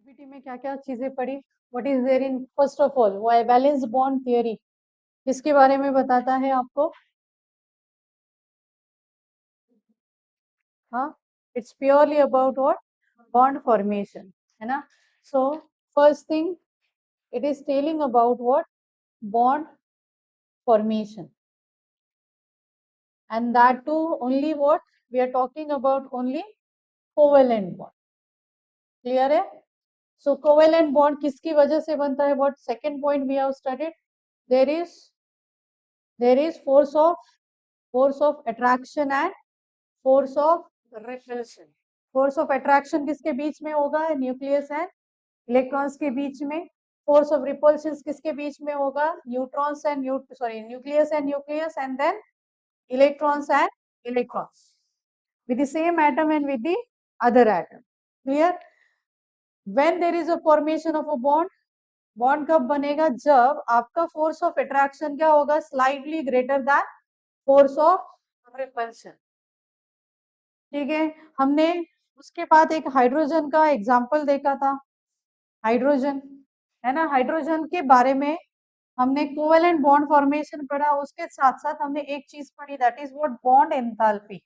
PPT में क्या क्या चीजें पढ़ी, what is there in first of all वो बैलेंस बॉन्ड थियरी किसके बारे में बताता है आपको? हाँ, it's purely about what bond formation, है ना। So first thing it is telling about what bond formation and that too only what we are talking about only covalent bond. Clear है? So covalent bond किसकी वजह से बनता है? What second point we have studied? There is force of attraction and force of repulsion. Force of attraction किसके बीच में होगा? न्यूक्लियस एंड इलेक्ट्रॉन्स के बीच में. Force of repulsion किसके बीच में होगा? Neutrons and nucleus and nucleus and then electrons and electrons with the same atom and with the other atom. Clear? When there is a formation of a bond कब बनेगा? जब आपका force of attraction क्या होगा? Slightly greater than force of repulsion. ठीक है. हमने उसके बाद एक हाइड्रोजन का एग्जाम्पल देखा था. हाइड्रोजन, है ना. हाइड्रोजन के बारे में हमने कोवेलेंट बॉन्ड फॉर्मेशन पढ़ा. उसके साथ साथ हमने एक चीज पढ़ी, that is what bond enthalpy.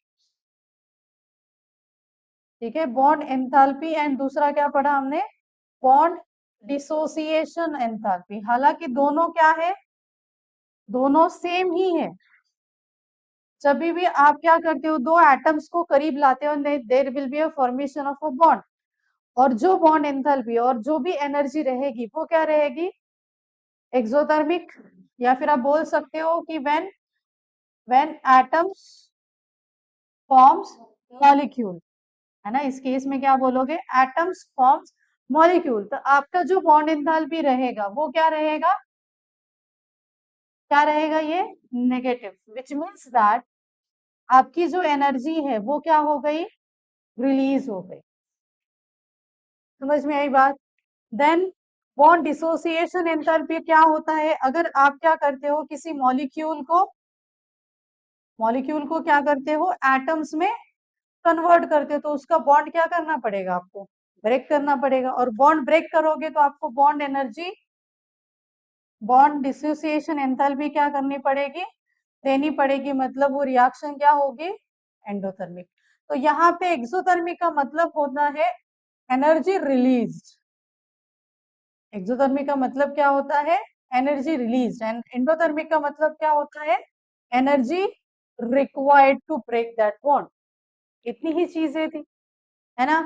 ठीक है, बॉन्ड एंथैल्पी. एंड दूसरा क्या पढ़ा हमने? Bond dissociation enthalpy. हालांकि दोनों क्या है? दोनों सेम ही है. जब भी आप क्या करते हो, दो एटम्स को करीब लाते हो, there will be a formation of a bond. और जो बॉन्ड एंथैल्पी और जो भी एनर्जी रहेगी वो क्या रहेगी? एक्सोथर्मिक. या फिर आप बोल सकते हो कि व्हेन एटम्स फॉर्म्स मॉलिक्यूल, है ना. इस केस में क्या बोलोगे? Atoms forms molecule. तो आपका जो बॉन्ड एंथैल्पी रहेगा वो क्या रहेगा? क्या रहेगा? ये नेगेटिव. विच मीन्स दैट आपकी जो एनर्जी है वो क्या हो गई? रिलीज हो गई. समझ में आई बात? देन बॉन्ड डिसोसिएशन एंथैल्पी क्या होता है? अगर आप क्या करते हो, किसी मॉलिक्यूल को क्या करते हो, एटम्स में कन्वर्ट करते हो, तो उसका बॉन्ड क्या करना पड़ेगा? आपको ब्रेक करना पड़ेगा. और बॉन्ड ब्रेक करोगे तो आपको bond energy, bond dissociation enthalpy क्या करनी पड़ेगी? देनी पड़ेगी. मतलब वो रिएक्शन क्या होगी? एंडोथर्मिक. तो यहाँ पे एक्सोथर्मिक का मतलब होता है एनर्जी रिलीज. एक्सोथर्मिक का मतलब क्या होता है? Energy release. एंड एंडोथर्मिक का मतलब क्या होता है? Energy required to break that bond. इतनी ही चीजें थी, है ना.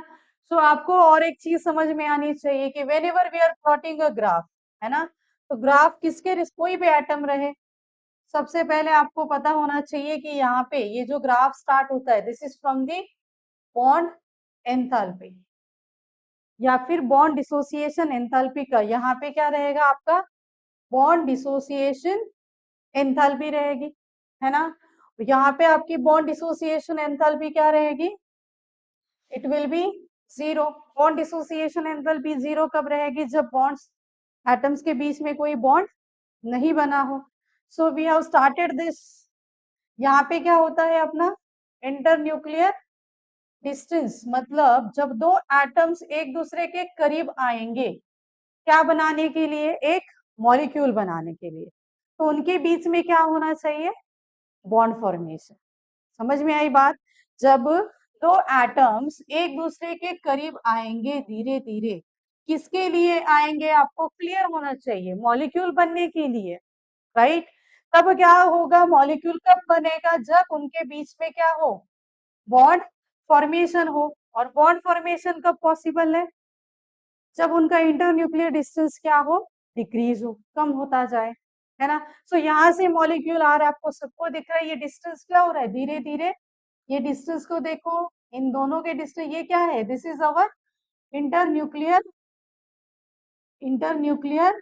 सो आपको और एक चीज समझ में आनी चाहिए कि whenever we are plotting a graph, है ना, तो ग्राफ किसके, कोई भी एटम रहे, सबसे पहले आपको पता होना चाहिए कि यहाँ पे ये जो ग्राफ स्टार्ट होता है, this is from the bond enthalpy या फिर बॉन्ड डिसोसिएशन एंथैल्पी का. यहाँ पे क्या रहेगा आपका? बॉन्ड डिसोसिएशन एंथैल्पी रहेगी, है ना. यहाँ पे आपकी बॉन्ड डिसोसिएशन एंथैल्पी क्या रहेगी? It will be zero. Bond dissociation enthalpy zero कब रहेगी? जब बॉन्ड्स, एटम्स के बीच में कोई बॉन्ड नहीं बना हो. So we have started this. यहाँ पे क्या होता है अपना? Internuclear distance. मतलब जब दो एटम्स एक दूसरे के करीब आएंगे, क्या बनाने के लिए? एक मॉलिक्यूल बनाने के लिए. तो उनके बीच में क्या होना चाहिए? Bond formation. समझ में आई बात? जब दो एटम्स एक दूसरे के करीब आएंगे धीरे धीरे, किसके लिए आएंगे? आपको क्लियर होना चाहिए, मॉलिक्यूल बनने के लिए, राइट. तब क्या होगा? मॉलिक्यूल कब बनेगा? जब उनके बीच में क्या हो? बॉन्ड फॉर्मेशन हो. और बॉन्ड फॉर्मेशन कब पॉसिबल है? जब उनका इंटर न्यूक्लियर डिस्टेंस क्या हो? डिक्रीज हो, कम होता जाए, है ना. सो यहाँ से मॉलिक्यूल आ रहा है, आपको सबको दिख रहा है. ये डिस्टेंस क्या हो रहा है? धीरे धीरे. ये डिस्टेंस को देखो, इन दोनों के डिस्टेंस ये क्या है? This is our inter nuclear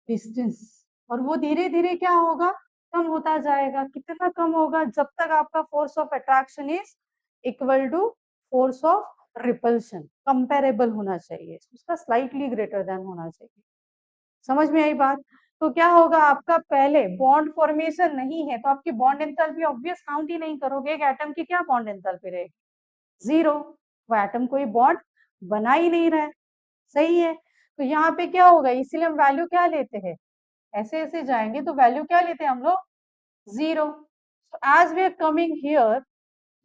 distance. और वो धीरे धीरे क्या होगा? कम होता जाएगा. कितना कम होगा? जब तक आपका force of attraction is equal to force of repulsion. Comparable होना चाहिए, उसका स्लाइटली ग्रेटर देन होना चाहिए. समझ में आई बात? तो क्या होगा आपका? पहले बॉन्ड फॉर्मेशन नहीं है तो आपकी बॉन्ड एंथैल्पी ऑब्वियस काउंट ही नहीं करोगे. एक एटम की क्या बॉन्ड एंथैल्पी रहेगी? जीरो. वो एटम कोई बॉन्ड बना ही नहीं रहा है. सही है। तो यहाँ पे क्या होगा, इसीलिए हम वैल्यू क्या लेते हैं, ऐसे ऐसे जाएंगे तो वैल्यू क्या लेते हैं हम लोग, 0। As we are coming here,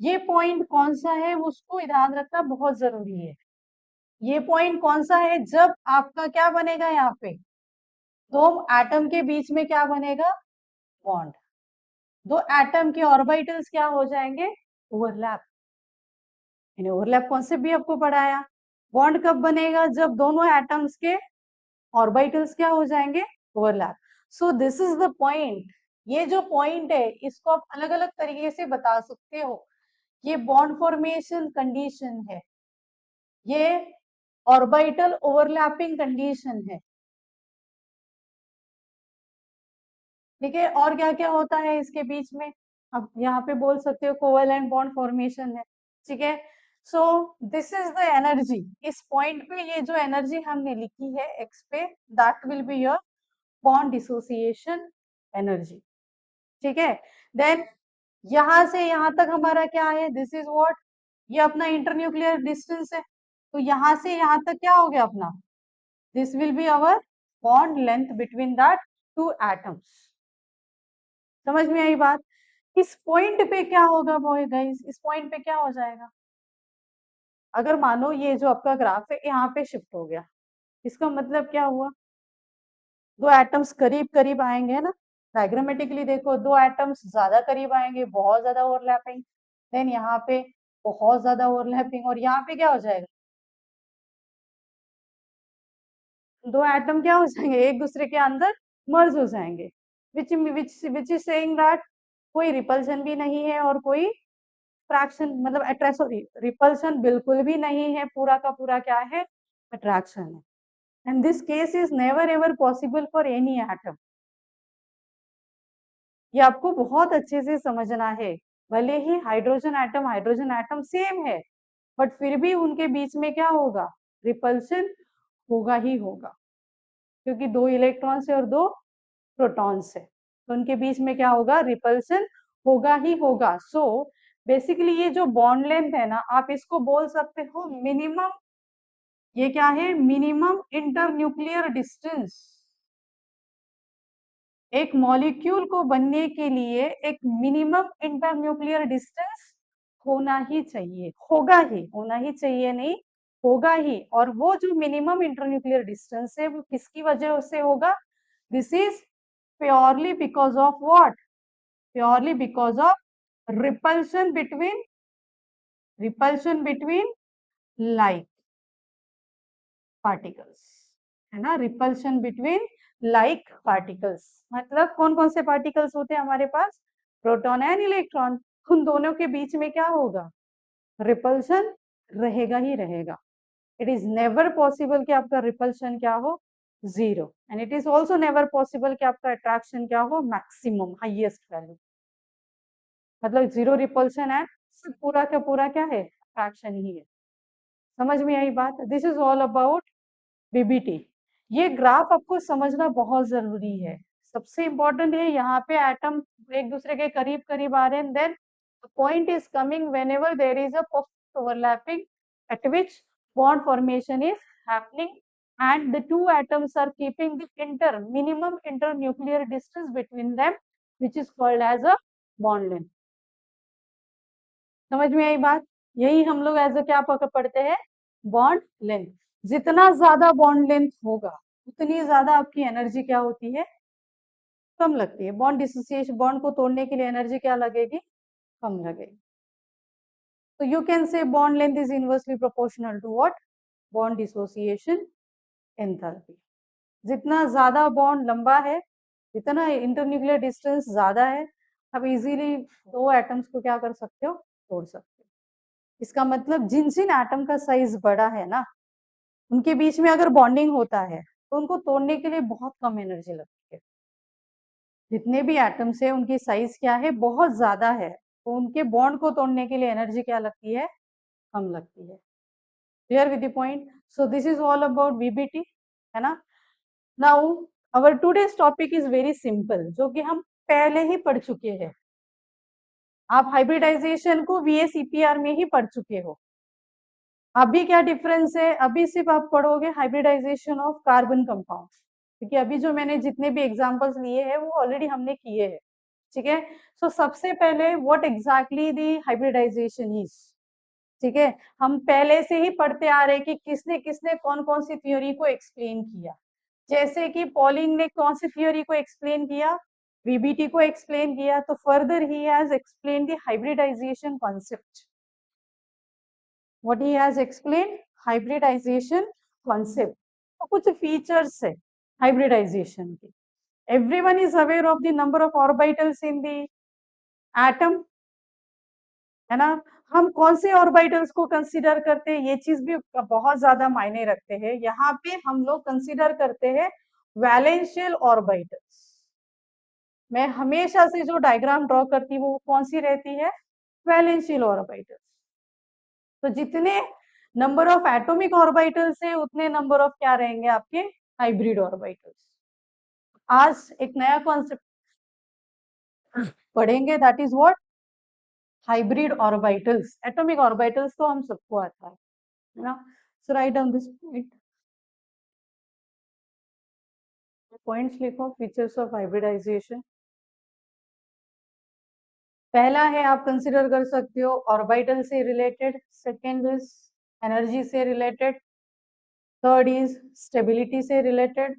ये पॉइंट कौन सा है उसको ध्यान रखना बहुत जरूरी है। ये पॉइंट कौन सा है, जब आपका क्या बनेगा, यहाँ पे दो एटम के बीच में क्या बनेगा, बॉन्ड। दो एटम के ऑर्बिटल्स क्या हो जाएंगे, ओवरलैप। मैंने ओवरलैप कॉन्सेप्ट भी आपको पढ़ाया। बॉन्ड कब बनेगा, जब दोनों एटम्स के ऑर्बिटल्स क्या हो जाएंगे, overlap. So this is the point. ये जो पॉइंट है इसको आप अलग अलग तरीके से बता सकते हो। ये बॉन्ड फॉर्मेशन कंडीशन है, ये ऑर्बिटल ओवरलैपिंग कंडीशन है, ठीक है। और क्या क्या होता है इसके बीच में, अब यहाँ पे बोल सकते हो कोवेलेंट बॉन्ड फॉर्मेशन है, ठीक है। सो दिस इज द एनर्जी, इस पॉइंट पे ये जो एनर्जी हमने लिखी है एक्स पे, that will be your bond dissociation energy, ठीक है। देन यहां से यहां तक हमारा क्या है, दिस इज व्हाट, ये अपना इंटरन्यूक्लियर डिस्टेंस है। तो यहां से यहां तक क्या हो गया अपना, this will be our bond length between that two atoms. समझ में आई बात। इस पॉइंट पे क्या होगा बॉय गाइस, इस पॉइंट पे क्या हो जाएगा, अगर मानो ये जो आपका ग्राफ है यहाँ पे शिफ्ट हो गया, इसका मतलब क्या हुआ, दो एटम्स करीब करीब आएंगे ना, डायग्रामेटिकली देखो दो एटम्स ज्यादा करीब आएंगे, बहुत ज्यादा ओवरलैपिंग, देन यहाँ पे बहुत ज्यादा ओवरलैपिंग, और यहाँ पे क्या हो जाएगा, दो एटम क्या हो जाएंगे, एक दूसरे के अंदर मर्ज हो जाएंगे, विच इज सेइंग दैट कोई रिपल्शन भी नहीं है और कोई फ्रैक्शन, मतलब अट्रैक्शन, सॉरी रिपल्शन बिल्कुल भी नहीं है, पूरा का पूरा क्या है, अट्रैक्शन है। And this case is never ever possible for any atom. ये आपको बहुत अच्छे से समझना है। भले ही हाइड्रोजन एटम सेम है, बट फिर भी उनके बीच में क्या होगा, रिपल्शन होगा ही होगा, क्योंकि दो इलेक्ट्रॉन्स है और दो प्रोटॉन्स है, तो उनके बीच में क्या होगा, रिपल्शन होगा ही होगा। सो बेसिकली ये जो बॉन्ड लेंथ है ना, आप इसको बोल सकते हो मिनिमम, ये क्या है, मिनिमम इंटरन्यूक्लियर डिस्टेंस। एक मॉलिक्यूल को बनने के लिए एक मिनिमम इंटरन्यूक्लियर डिस्टेंस होना ही चाहिए, होगा ही, होना ही चाहिए नहीं, होगा ही। और वो जो मिनिमम इंटरन्यूक्लियर डिस्टेंस है वो किसकी वजह से होगा, this is purely because of what, purely because of repulsion between, repulsion between like particles, है ना, रिपल्शन बिटवीन लाइक पार्टिकल्स। मतलब कौन कौन से पार्टिकल्स होते हैं हमारे पास, प्रोटॉन एंड इलेक्ट्रॉन, उन दोनों के बीच में क्या होगा, रिपल्शन रहेगा ही रहेगा। इट इज नेवर पॉसिबल कि आपका रिपल्शन क्या हो, 0, and it is also never possible कि आपका अट्रैक्शन क्या हो, मैक्सिमम हाइएस्ट वैल्यू, मतलब 0 रिपल्शन है, पूरा का पूरा क्या है, अट्रैक्शन ही है। समझ में आई बात। This is all about BBT. ये ग्राफ आपको समझना बहुत जरूरी है, सबसे इंपॉर्टेंट है। यहाँ पे एटम एक दूसरे के करीब करीब आ रहे हैं, then point is coming whenever there is a perfect overlapping at which bond formation is happening and the two atoms are keeping the minimum internuclear distance between them, which is called as a bond length। समझ में आई बात। यही हम लोग as a क्या पढ़ते हैं, बॉन्ड लेंथ। जितना ज्यादा बॉन्ड लेंथ होगा उतनी ज्यादा आपकी एनर्जी क्या होती है, कम लगती है। बॉन्ड डिसोसिएशन, बॉन्ड को तोड़ने के लिए एनर्जी क्या लगेगी, कम लगेगी। तो you can say bond length is inversely proportional to what, bond dissociation enthalpy. जितना ज्यादा बॉन्ड लंबा है, जितना इंटरन्यूक्लियर डिस्टेंस ज्यादा है, आप इजीली दो एटम्स को क्या कर सकते हो, तोड़ सकते हो। इसका मतलब जिन जिन एटम का साइज बड़ा है ना, उनके बीच में अगर बॉन्डिंग होता है तो उनको तोड़ने के लिए बहुत कम एनर्जी लगती है। जितने भी एटम्स है उनकी साइज क्या है, बहुत ज्यादा है, तो उनके बॉन्ड को तोड़ने के लिए एनर्जी क्या लगती है, कम लगती है। Clear with the point. So this is all about VBT, है ना। Now our today's topic is very simple, जो कि हम पहले ही पढ़ चुके हैं। आप हाइब्रिडाइजेशन को VSEPR में ही पढ़ चुके हो। अभी क्या डिफरेंस है, अभी सिर्फ आप पढ़ोगे हाइब्रिडाइजेशन ऑफ कार्बन कंपाउंड, क्योंकि अभी जो मैंने जितने भी एग्जांपल्स लिए हैं वो ऑलरेडी हमने किए हैं, ठीक है। सो सबसे पहले what exactly the hybridization is, ठीक है। हम पहले से ही पढ़ते आ रहे हैं कि किसने किसने कौन कौन सी थ्योरी को एक्सप्लेन किया। जैसे कि पॉलिंग ने कौन सी थ्योरी को एक्सप्लेन किया, वीबीटी को एक्सप्लेन किया, तो further he has explain the hybridization concept. What he has explain, hybridization concept. तो कुछ फीचर्स है हाइब्रिडाइजेशन के। Everyone is aware of the number of orbitals in the atom, है ना। हम कौन से ऑर्बिटल्स को कंसीडर करते हैं, ये चीज भी बहुत ज्यादा मायने रखते हैं। यहाँ पे हम लोग कंसीडर करते हैं वैलेंशियल ऑर्बिटल्स। मैं हमेशा से जो डायग्राम ड्रॉ करती हूँ वो कौन सी रहती है, वैलेंशियल ऑर्बिटल्स। तो जितने नंबर ऑफ एटॉमिक ऑर्बिटल्स है उतने नंबर ऑफ क्या रहेंगे आपके, हाइब्रिड ऑर्बिटल्स। आज एक नया कॉन्सेप्ट पढ़ेंगे, that is what, hybrid orbitals. Atomic orbitals तो हम सबको आता है ना। सो राइट डाउन दिस पॉइंट्स लिखो, फीचर्स ऑफ हाइब्रिडाइजेशन। पहला है आप कंसिडर कर सकते हो ऑर्बिटल से रिलेटेड, सेकेंड इज एनर्जी से रिलेटेड, थर्ड इज स्टेबिलिटी से related,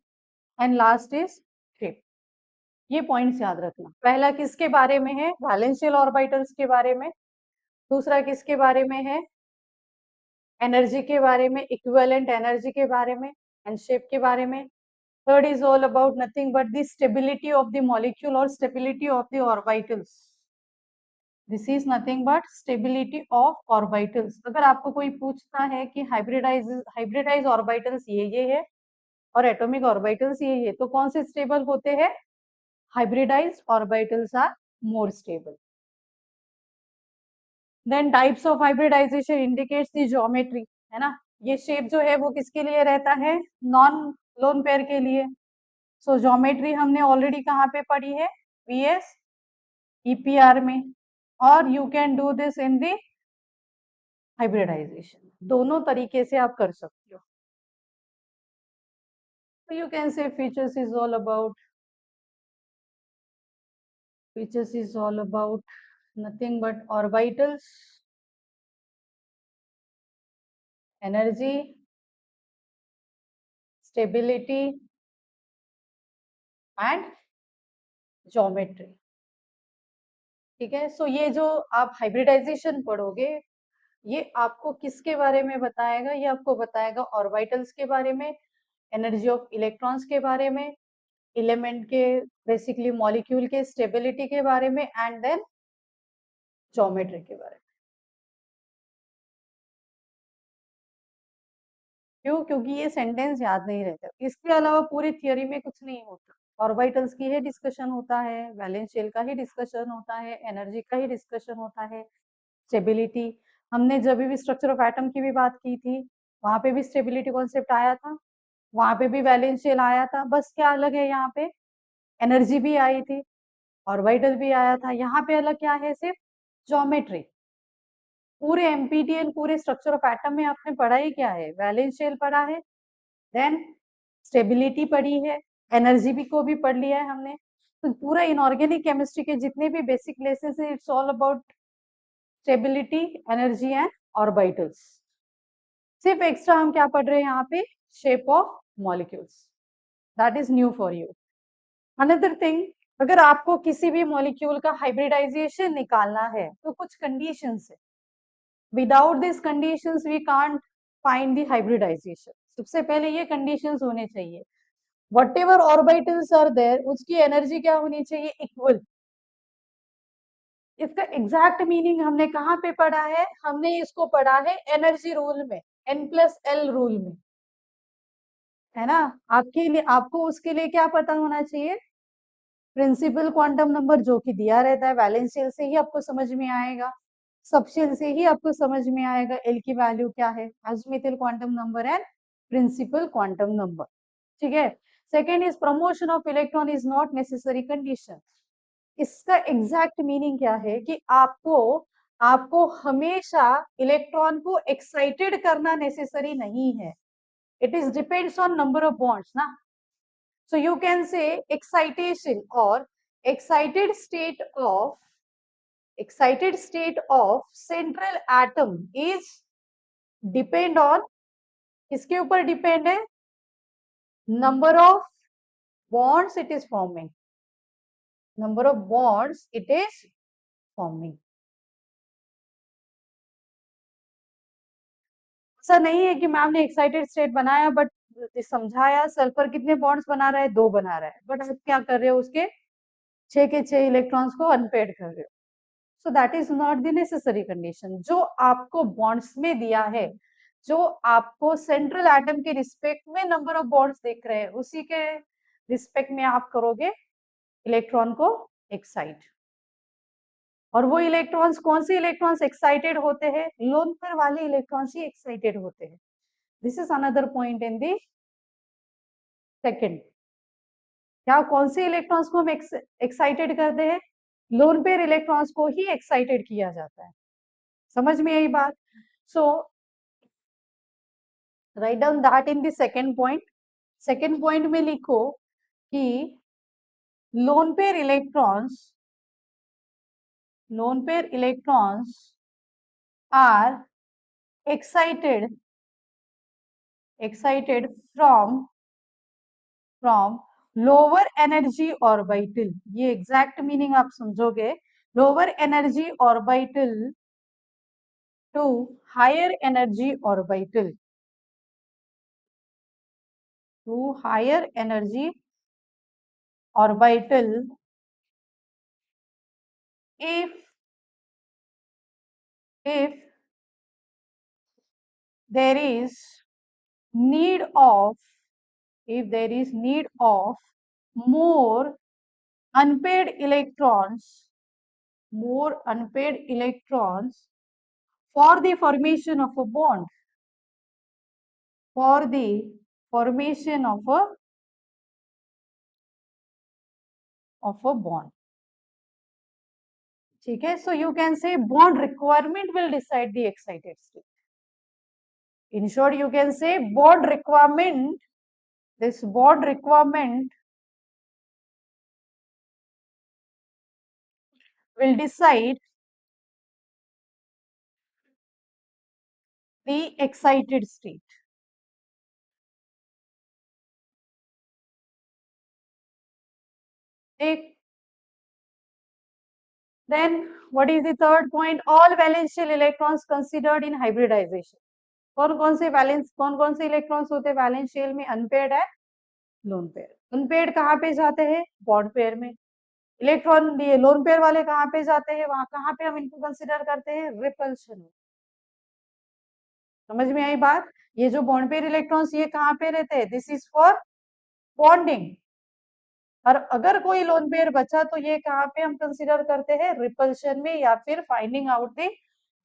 and last is shape. ये पॉइंट्स याद रखना। पहला किसके बारे में है, वैलेंशियल ऑर्बिटल्स के बारे में। दूसरा किसके बारे में है, एनर्जी के बारे में, इक्विवेलेंट एनर्जी के बारे में, एंड शेप के बारे में। Third is all about nothing but the stability of the molecule और stability of the orbitals. This is nothing but stability of orbitals. अगर आपको कोई पूछता है कि हाइब्रिडाइज ऑर्बिटल्स ये है और एटॉमिक ऑर्बिटल्स ये, तो कौन से स्टेबल होते हैं, hybridized orbitals are more stable. Then types of hybridization indicates the geometry, है ना। ये शेप जो है वो किसके लिए रहता है, नॉन लोन पेयर के लिए। सो ज्योमेट्री हमने ऑलरेडी कहाँ पे पढ़ी है, वीएस ईपीआर में। और you can do this in the hybridization, दोनों तरीके से आप कर सकते हो। So you can say features is all about nothing but orbitals, energy, stability and geometry, ठीक है। सो ये जो आप हाइब्रिडाइजेशन पढ़ोगे ये आपको किसके बारे में बताएगा, ये आपको बताएगा ऑर्बिटल्स के बारे में, एनर्जी ऑफ इलेक्ट्रॉन्स के बारे में, एलिमेंट के बेसिकली मॉलिक्यूल के स्टेबिलिटी के बारे में, एंड देन ज्योमेट्री के बारे में। क्यों, क्योंकि ये सेंटेंस याद नहीं रहता, इसके अलावा पूरी थियोरी में कुछ नहीं होता। ऑर्बिटल्स की ही डिस्कशन होता है, वैलेंशियल का ही डिस्कशन होता है, एनर्जी का ही डिस्कशन होता है, स्टेबिलिटी। हमने जब भी स्ट्रक्चर ऑफ एटम की भी बात की थी वहां पे भी स्टेबिलिटी कॉन्सेप्ट आया था, वहां पे भी वैलेंशियल आया था। बस क्या अलग है, यहाँ पे एनर्जी भी आई थी, ऑर्बिटल भी आया था। यहाँ पे अलग क्या है, सिर्फ ज्योमेट्री। पूरे एमपीटीएल पूरे स्ट्रक्चर ऑफ एटम में आपने पढ़ा ही क्या है, वैलेंशियल पढ़ा है, देन स्टेबिलिटी पढ़ी है, एनर्जी भी को भी पढ़ लिया है हमने। तो पूरा इनऑर्गेनिक केमिस्ट्री के जितने भी बेसिक लेसन है it's all about stability, energy and orbitals. सिर्फ एक्स्ट्रा हम क्या पढ़ रहे हैं यहाँ पे, shape of molecules, that is new for you. Another thing, अगर आपको किसी भी मॉलिक्यूल का हाइब्रिडाइजेशन निकालना है तो कुछ कंडीशंस है, without this conditions we can't find the hybridization. सबसे पहले ये कंडीशंस होने चाहिए, whatever orbitals are there उसकी एनर्जी क्या होनी चाहिए, इक्वल। इसका एग्जैक्ट मीनिंग हमने कहाँ पे पढ़ा है, हमने इसको पढ़ा है एनर्जी रूल में, N+L रूल में, है ना। आपके लिए, आपको उसके लिए क्या पता होना चाहिए, प्रिंसिपल क्वांटम नंबर जो कि दिया रहता है, वैलेंशियल से ही आपको समझ में आएगा, सबशेल से ही आपको समझ में आएगा एल की वैल्यू क्या है, azimuthal quantum number and principal quantum number, ठीक है। Second is promotion of electron is not necessary condition. इसका एग्जैक्ट मीनिंग क्या है कि आपको आपको हमेशा इलेक्ट्रॉन को एक्साइटेड करना नेसेसरी नहीं है. It is depends on number of bonds ना. So you can say excitation or excited state of excited state of central atom is depend on, किसके ऊपर डिपेंड है? Number of bonds it is forming. Number of bonds it is forming. ऐसा नहीं है कि ma'am ने excited state बनाया but समझाया सल्फर कितने बॉन्ड्स बना रहा है, 2 बना रहा है, बट आप क्या कर रहे हो, उसके 6 के 6 इलेक्ट्रॉन्स को अनपेड कर रहे हो. सो that is not the necessary condition. जो आपको बॉन्ड्स में दिया है, जो आपको सेंट्रल एटम के रिस्पेक्ट में नंबर ऑफ बॉन्ड्स दिख रहे हैं, उसी के रिस्पेक्ट में आप करोगे इलेक्ट्रॉन को एक्साइट. और वो इलेक्ट्रॉन्स, कौन से इलेक्ट्रॉन्स एक्साइटेड होते हैं? लोन पेयर वाले इलेक्ट्रॉन्स ही एक्साइटेड होते हैं. This is another point in the second. क्या कौन से इलेक्ट्रॉन्स को हम एक्साइटेड करते हैं? लोन पेयर इलेक्ट्रॉन्स को ही एक्साइटेड किया जाता है. समझ में आई बात? So write down that in the second point. Second point में लिखो कि lone pair electrons are excited from lower energy orbital. ये एग्जैक्ट मीनिंग आप समझोगे. Lower energy orbital to higher energy orbital. To higher energy orbital if there is need of more unpaired electrons for the formation of a bond. For the formation of a bond. ठीक है. So you can say bond requirement will decide the excited state. In short, you can say bond requirement. This bond requirement will decide the excited state. Then what is the third point? All valential electrons considered in hybridization. कौन कौन से electrons होते हैं वैलेंशियल में? Unpaired है, lone pair. Unpaired कहाँ पे जाते हैं? बॉन्ड पेयर में. इलेक्ट्रॉन ये लोन पेयर वाले कहाँ पे जाते हैं? वहां कहाँ पे हम इनको कंसिडर करते हैं? रिपल्शन में. समझ में आई बात? ये जो बॉन्ड पेयर इलेक्ट्रॉन्स ये कहाँ पे रहते हैं? This is for bonding. और अगर कोई लोन पेयर बचा तो ये कहाँ पे हम कंसिडर करते हैं? रिपल्शन में, या फिर finding out the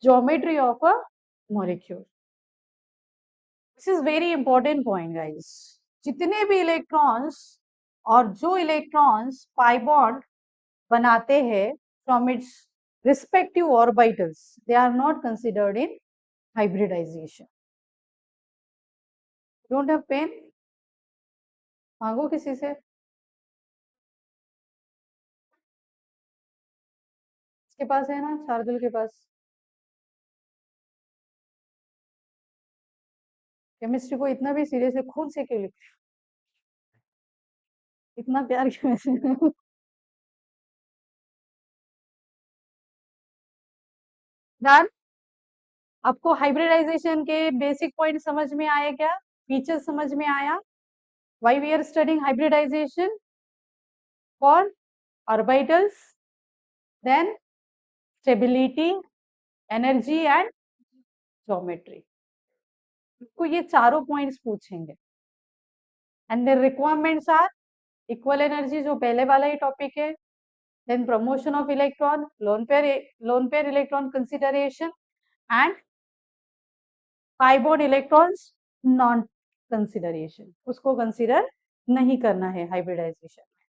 geometry of a molecule. This is very important point guys. जितने भी इलेक्ट्रॉन्स और जो इलेक्ट्रॉन्स पाई बॉन्ड बनाते हैं from its respective orbitals, they are not considered in hybridization. Don't have pen? मांगो किसी से. इसके पास है ना, शार्दुल के पास. केमिस्ट्री को इतना भी सीरियस है, खून से क्यों लिखते? इतना प्यार क्यों है? डन. आपको हाइब्रिडाइजेशन के बेसिक पॉइंट समझ में आए क्या? फीचर समझ में आया? Why we are studying hybridization? For orbitals, then stability, energy and geometry. आपको ये चारों पॉइंट्स पूछेंगे. And the requirements are equal energy, जो पहले वाला ही टॉपिक है. then promotion of electron, lone pair electron consideration, and pi bond electrons non consideration. उसको consider नहीं करना है hybridization में.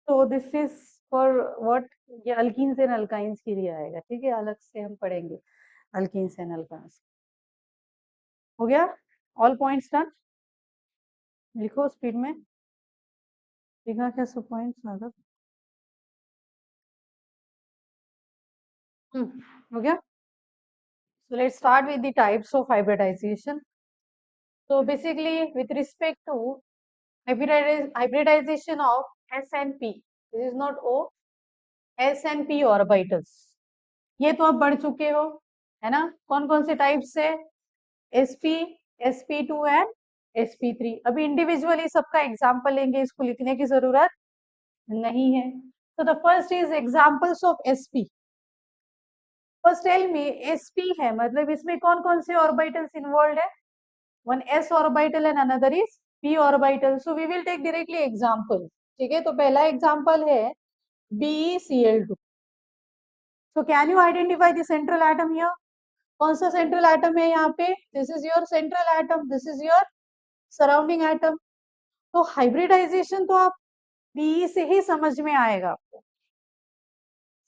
So this is for what, ये अल्कीन्स एंड अल्काइंस के लिए आएगा, ठीक है, अलग से हम पढ़ेंगे अल्कीन्स एंड अल्काइंस। हो गया, ऑल पॉइंट्स डन, लिखो स्पीड में, लिखा क्या सब पॉइंट्स आगे? हो गया। So let's start with the types of hybridization. So basically, with respect to hybridization of S and P, this is not O, S and P orbitals. ये तो आप पढ़ चुके हो, है ना? कौन कौन से टाइप्स है? sp, sp2 and sp3। अभी इंडिविजुअली सबका एग्जाम्पल लेंगे, इसको लिखने की जरूरत नहीं है। तो the first is examples of sp। First tell me, sp है मतलब इसमें कौन कौन से ऑर्बिटल्स इन्वॉल्व है? One s orbital and another is p orbital. So we will take directly example, ठीक है? तो पहला एग्जांपल है BeCl2। So can you identify the central atom here? कौन सा सेंट्रल एटम है यहाँ पे? This is your central atom, this is your surrounding atom. तो हाइब्रिडाइजेशन तो आप Be से ही समझ में आएगा, आपको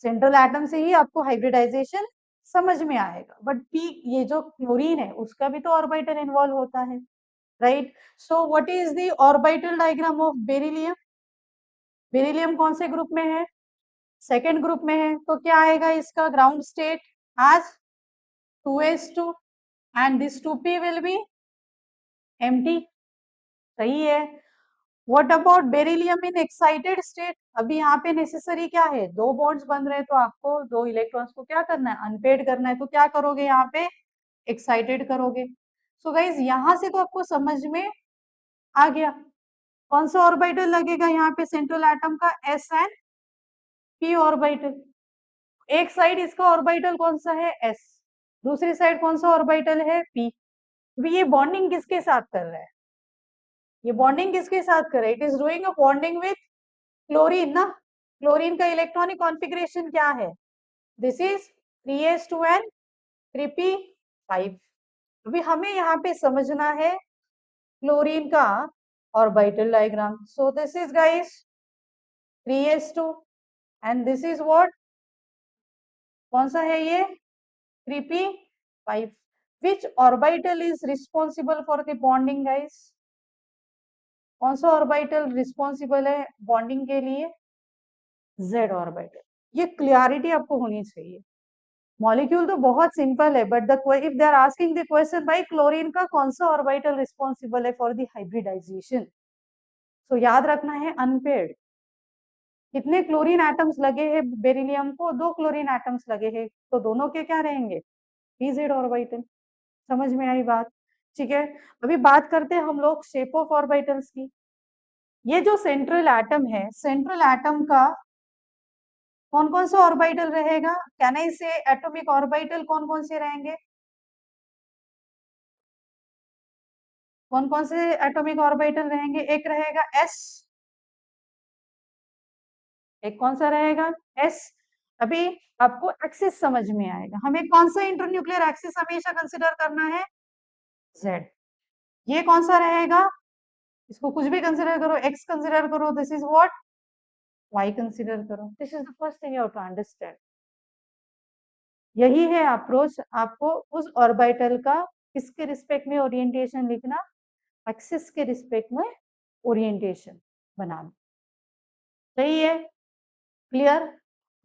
सेंट्रल एटम से ही आपको हाइब्रिडाइजेशन समझ में आएगा। बट पी, ये जो क्लोरीन है उसका भी तो ऑर्बिटल इन्वॉल्व होता है, right? So what is the orbital diagram of beryllium? Beryllium कौन से ग्रुप में है? सेकेंड ग्रुप में है। तो क्या आएगा इसका ground state? As 2s2 and this 2p will be empty, सही है। What about beryllium in excited state? अभी यहाँ पे नेसेसरी क्या है? दो बॉन्ड्स बन रहे हैं, तो आपको दो इलेक्ट्रॉन्स को क्या करना है? अनपेड करना है। तो क्या करोगे यहाँ पे? एक्साइटेड करोगे। सो गाइज यहाँ से तो आपको समझ में आ गया कौन सा ऑर्बिटल लगेगा यहाँ पे सेंट्रल एटम का? S and P orbital. एक साइड इसका ऑर्बिटल कौन सा है? एस, दूसरी साइड कौन सा ऑर्बिटल है? पी। अभी ये बॉन्डिंग किसके साथ कर रहा है? ये बॉन्डिंग किसके साथ कर रहा है? It is doing a bonding with chlorine ना। क्लोरीन का इलेक्ट्रॉनिक कॉन्फ़िगरेशन क्या है? This is 3s2 and 3p5। अभी हमें यहाँ पे समझना है क्लोरीन का orbital diagram. So this is guys 3s2 and this is what? कौन सा है ये? 3p5। Which orbital is responsible for the bonding guys? कौन सा ऑर्बिटल रिस्पॉन्सिबल है बॉन्डिंग के लिए? Z orbital. ये क्लियरिटी आपको होनी चाहिए। मॉलिक्यूल तो बहुत सिंपल है, but the if they are asking the question भाई क्लोरीन का कौन सा ऑर्बिटल रिस्पॉन्सिबल है फॉर द हाइब्रिडाइजेशन, तो याद रखना है अनपेयर्ड। कितने क्लोरीन एटम्स लगे हैं बेरिलियम को? दो क्लोरीन एटम्स लगे हैं, तो दोनों के क्या रहेंगे? pz orbital. समझ में आई बात? ठीक है, अभी बात करते हैं हम लोग शेप ऑफ ऑर्बिटल्स की। ये जो सेंट्रल एटम है, सेंट्रल एटम का कौन कौन सा ऑर्बिटल रहेगा? कैन आई से एटॉमिक ऑर्बिटल कौन कौन से रहेंगे? कौन कौन से एटॉमिक ऑर्बिटल रहेंगे? एक रहेगा s, एक कौन सा रहेगा? s। अभी आपको एक्सिस समझ में आएगा, हमें कौन सा इंटरन्यूक्लियर एक्सिस हमेशा कंसिडर करना है? z। ये कौन सा रहेगा? इसको कुछ भी कंसिडर करो, x कंसिडर करो, this is what? y consider करो। This is the first thing you have to understand. यही है अप्रोच, आपको उस ऑर्बिटल का किसके रिस्पेक्ट में ओरिएंटेशन लिखना? एक्सिस के रिस्पेक्ट में ओरिएंटेशन बनाना, सही है? Clear?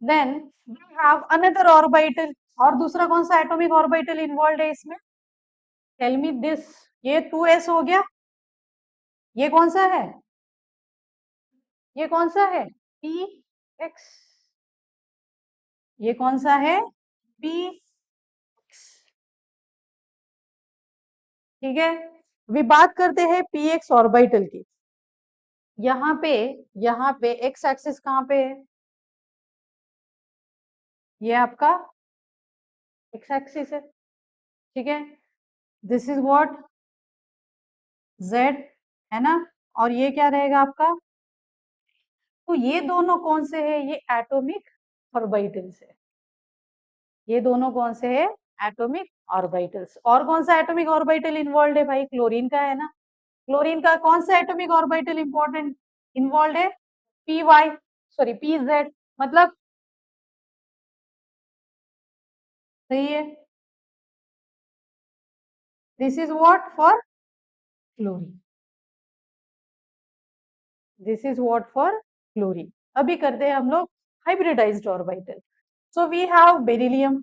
Then we have another orbital. और दूसरा कौन सा एटॉमिक ऑर्बिटल इन्वॉल्व है इसमें? Tell me this. ये 2s हो गया, ये कौन सा है? ये कौन सा है? px। ये कौन सा है? px। ठीक है, अभी बात करते हैं px ऑर्बिटल की। यहाँ पे एक्स एक्सिस कहाँ पे है? ये आपका एक्स एक्सिस है, ठीक है? This is what? z, है ना? और ये क्या रहेगा आपका? तो ये दोनों कौन से है? ये एटॉमिक ऑर्बिटल्स है। ये दोनों कौन से है? Atomic orbitals. और कौन सा एटॉमिक ऑर्बिटल इन्वॉल्व है भाई? क्लोरीन का है ना। क्लोरीन का कौन सा एटॉमिक ऑर्बिटल इंपॉर्टेंट इन्वॉल्व है? P y, sorry pz। मतलब सही है। This is what for chlorine, this is what for chlorine. अभी करते हैं हम लोग hybridized orbital. So we have beryllium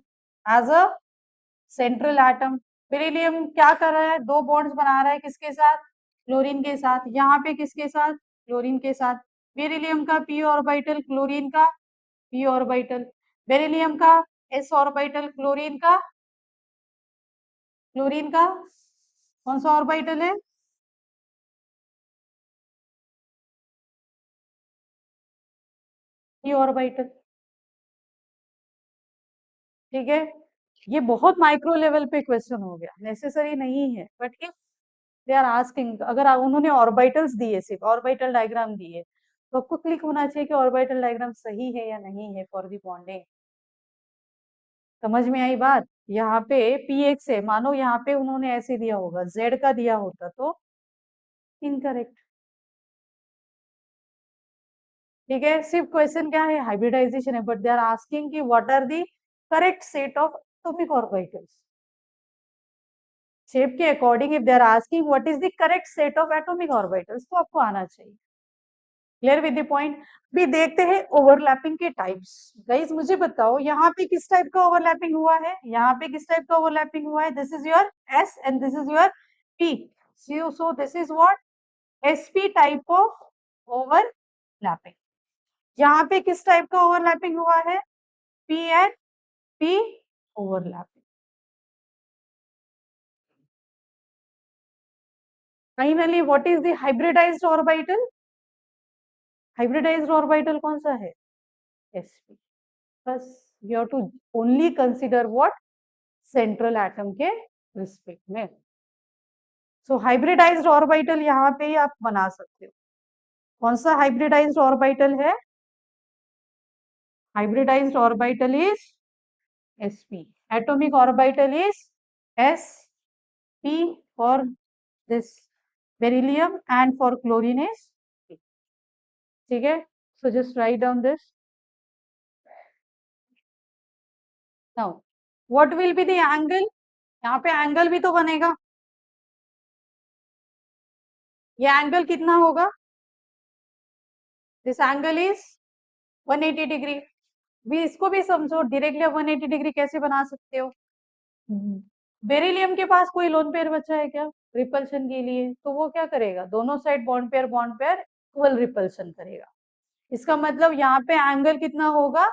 as a central atom. Beryllium क्या कर रहा है, दो बॉन्ड्स बना रहा है, किसके साथ, क्लोरीन के साथ। यहाँ पे किसके साथ, क्लोरीन के साथ। बेरिलियम का पी ऑर्बिटल, क्लोरीन का पी ऑर्बिटल। बेरिलियम का एस ऑर्बिटल, क्लोरीन का कौन सा ऑर्बिटल है, पी ऑर्बिटल। ठीक है, ये बहुत माइक्रो लेवल पे क्वेश्चन हो गया, नेसेसरी नहीं है, but if they are asking, अगर उन्होंने ऑर्बिटल्स दिए, सिर्फ ऑर्बिटल डायग्राम दिए, तो आपको क्लिक होना चाहिए कि ऑर्बिटल डायग्राम सही है या नहीं है फॉर दी बॉन्डिंग। समझ में आई बात। यहाँ पे पी एक्स है, मानो यहाँ पे उन्होंने ऐसे दिया होगा, जेड का दिया होता तो इनकरेक्ट। ठीक है, सिर्फ क्वेश्चन क्या है, हाइब्रिडाइजेशन है, बट दे आर आस्किंग कि what are the correct set of atomic orbitals. Shape के according if they are asking what is the correct set of atomic orbitals, तो आपको आना चाहिए। Clear with the point. भी देखते हैं ओवरलैपिंग के टाइप्स। गाइस मुझे बताओ, यहाँ पे किस टाइप का ओवरलैपिंग हुआ है, यहाँ पे किस टाइप का ओवरलैपिंग हुआ है, this is your s and this is your p. So this is what, sp type of overlapping. यहाँ पे किस टाइप का ओवरलैपिंग हुआ है, p and p overlapping. Finally what is the hybridized orbital, hybridized orbital कौन सा है, sp। बस you have to only consider what, central atom के रिस्पेक्ट में। सो हाइब्रिडाइज्ड ऑर्बिटल यहाँ पे ही आप बना सकते हो। कौन सा हाइब्रिडाइज्ड ऑर्बिटल है, hybridised orbital is sp, atomic orbital is sp for this beryllium and for chlorine is p। ठीक है, so just write down this now। what will be the angle, यहाँ पे एंगल भी तो बनेगा, ये एंगल कितना होगा, दिस एंगल इज 180 डिग्री। भी इसको भी समझो, डायरेक्टली 180 डिग्री कैसे बना सकते हो। बेरिलियम के पास कोई लोन पेयर बचा है क्या रिपल्शन के लिए, तो वो क्या करेगा, दोनों side bond pair equal repulsion करेगा। इसका मतलब यहाँ पे एंगल कितना होगा,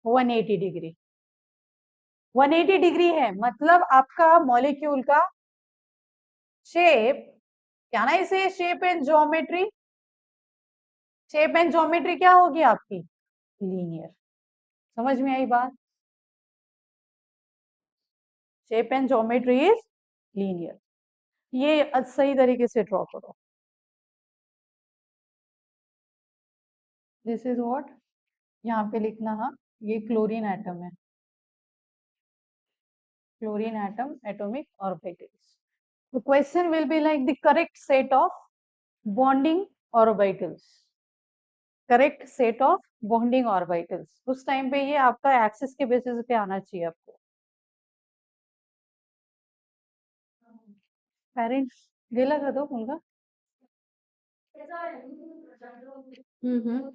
180 डिग्री। 180 डिग्री है, मतलब आपका मॉलिक्यूल का शेप, क्या ना इसे shape and geometry, shape and geometry क्या होगी आपकी, लीनियर। समझ में आई बात, shape and geometry is linear. ये सही तरीके से ड्रॉ करो। दिस इज व्हाट, यहाँ पे लिखना, हाँ ये क्लोरीन एटम है, chlorine atom atomic orbitals. The question will be like the correct set of bonding orbitals, correct set of bonding orbitals. उस टाइम पे ये आपका एक्सिस के बेसिस पे आना चाहिए आपको। पेरेंट्स गेला का तो मुलगा, हम्म।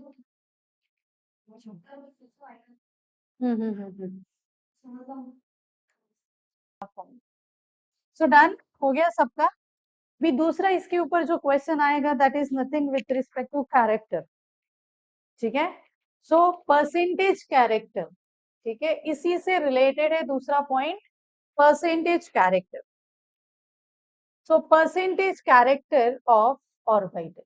सो डन हो गया सबका। भी दूसरा इसके ऊपर जो क्वेश्चन आएगा that is nothing with respect to character. ठीक है, सो परसेंटेज कैरेक्टर, ठीक है, इसी से रिलेटेड है दूसरा point, percentage character. So percentage character of orbital,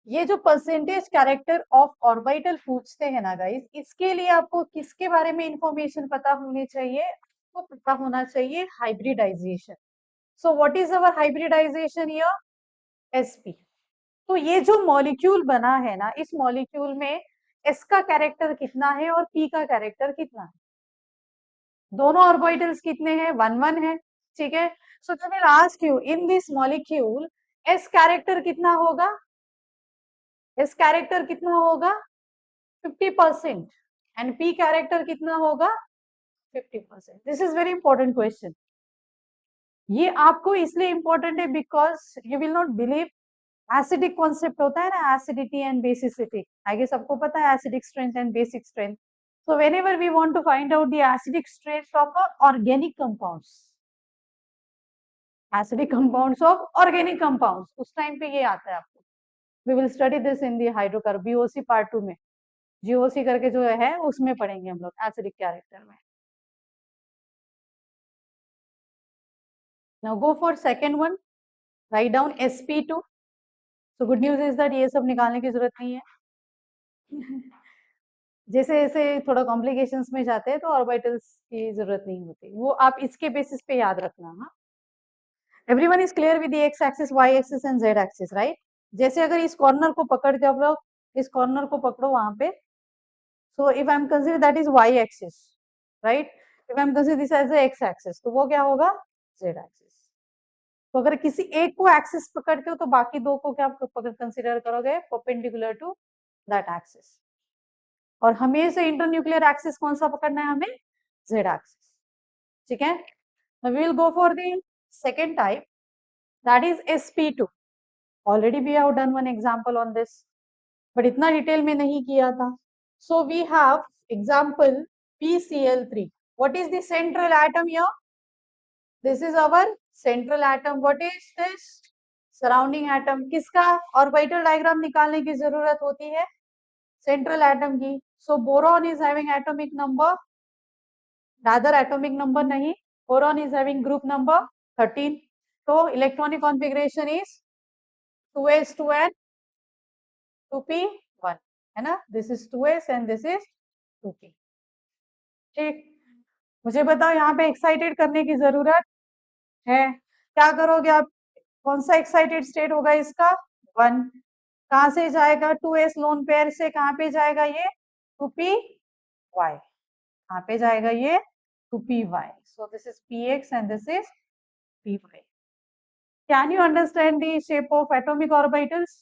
ये जो परसेंटेज कैरेक्टर ऑफ ऑर्बिटल पूछते हैं ना गाइस, इसके लिए आपको किसके बारे में इंफॉर्मेशन पता होनी चाहिए, आपको पता होना चाहिए hybridization. So what is our hybridization here, sp। तो ये जो मॉलिक्यूल बना है ना, इस मॉलिक्यूल में s का कैरेक्टर कितना है और p का कैरेक्टर कितना है, दोनों ऑर्बिटल्स कितने हैं, 1 1 है। ठीक है, so I will ask you in this molecule s character कितना होगा, एस कैरेक्टर कितना होगा 50% एंड पी कैरेक्टर कितना होगा 50%. This is very important question. ये आपको इसलिए इंपॉर्टेंट है because you will not believe acidic concept होता है ना, एसिडिटी एंड बेसिसिटी. आगे सबको पता है acidic strength and basic strength. So whenever we want to find out the acidic strength of organic compounds, acidic compounds of organic compounds, उस time पे ये आता है आपको. We will study this in the hydrocarbon BOC part 2 में. GOC करके जो है उसमें पढ़ेंगे हम लोग acidic character में. Now go for second one. Write down sp2. So good news is that ये सब निकालने की जरूरत नहीं है. जैसे जैसे थोड़ा कॉम्प्लिकेशंस में जाते हैं तो ऑर्बिटल्स की जरूरत नहीं होती, वो आप इसके बेसिस पे याद रखना. हाँ, everyone is clear with the x axis y axis and z axis, right? जैसे अगर इस कॉर्नर को पकड़ के आप लोग इस कॉर्नर को पकड़ो वहां पे, so if I am consider that is y axis, right? If I am consider this as x axis, तो वो क्या होगा जेड एक्सिस. तो अगर किसी एक को एक्सिस पकड़ते हो तो बाकी दो को क्या कंसीडर करोगे परपेंडिकुलर टू दैट एक्सिस. और हमेशा इंटरन्यूक्लियर एक्सिस कौन सा पकड़ना है हमें जेड एक्सिस. ठीक है. We will go for the second type, that is sp2. Already we have done one example on this, but इतना डिटेल में नहीं किया था. So we have example PCl3. What is the central atom here? This is our central atom. What is this surrounding atom? किसका orbital diagram निकालने की जरूरत होती है? सेंट्रल एटम की. So boron is having atomic number, rather atomic number नहीं, boron is having group number 13. तो electronic configuration is 2s 2n 2p1, है ना? This is 2s and this is 2p. ठीक, मुझे बताओ यहाँ पे एक्साइटेड करने की जरूरत है? क्या करोगे आप? कौन सा एक्साइटेड स्टेट होगा इसका 1. कहां से जाएगा 2s लोन पेयर से? कहां पे जाएगा ये 2py? कहां पे जाएगा ये 2py. So this is px and this is py. Can you understand the shape of atomic orbitals?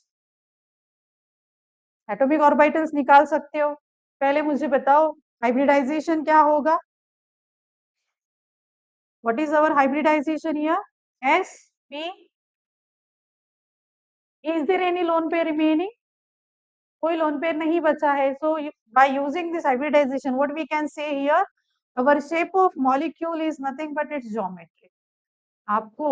Atomic orbitals निकाल सकते हो? पहले मुझे बताओ हाइब्रिडाइजेशन क्या होगा? What is our hybridisation here? sp. Is there any lone pair remaining? कोई lone pair नहीं बचा है. So by using this hybridisation what we can say here, our shape of molecule is nothing but its geometry. आपको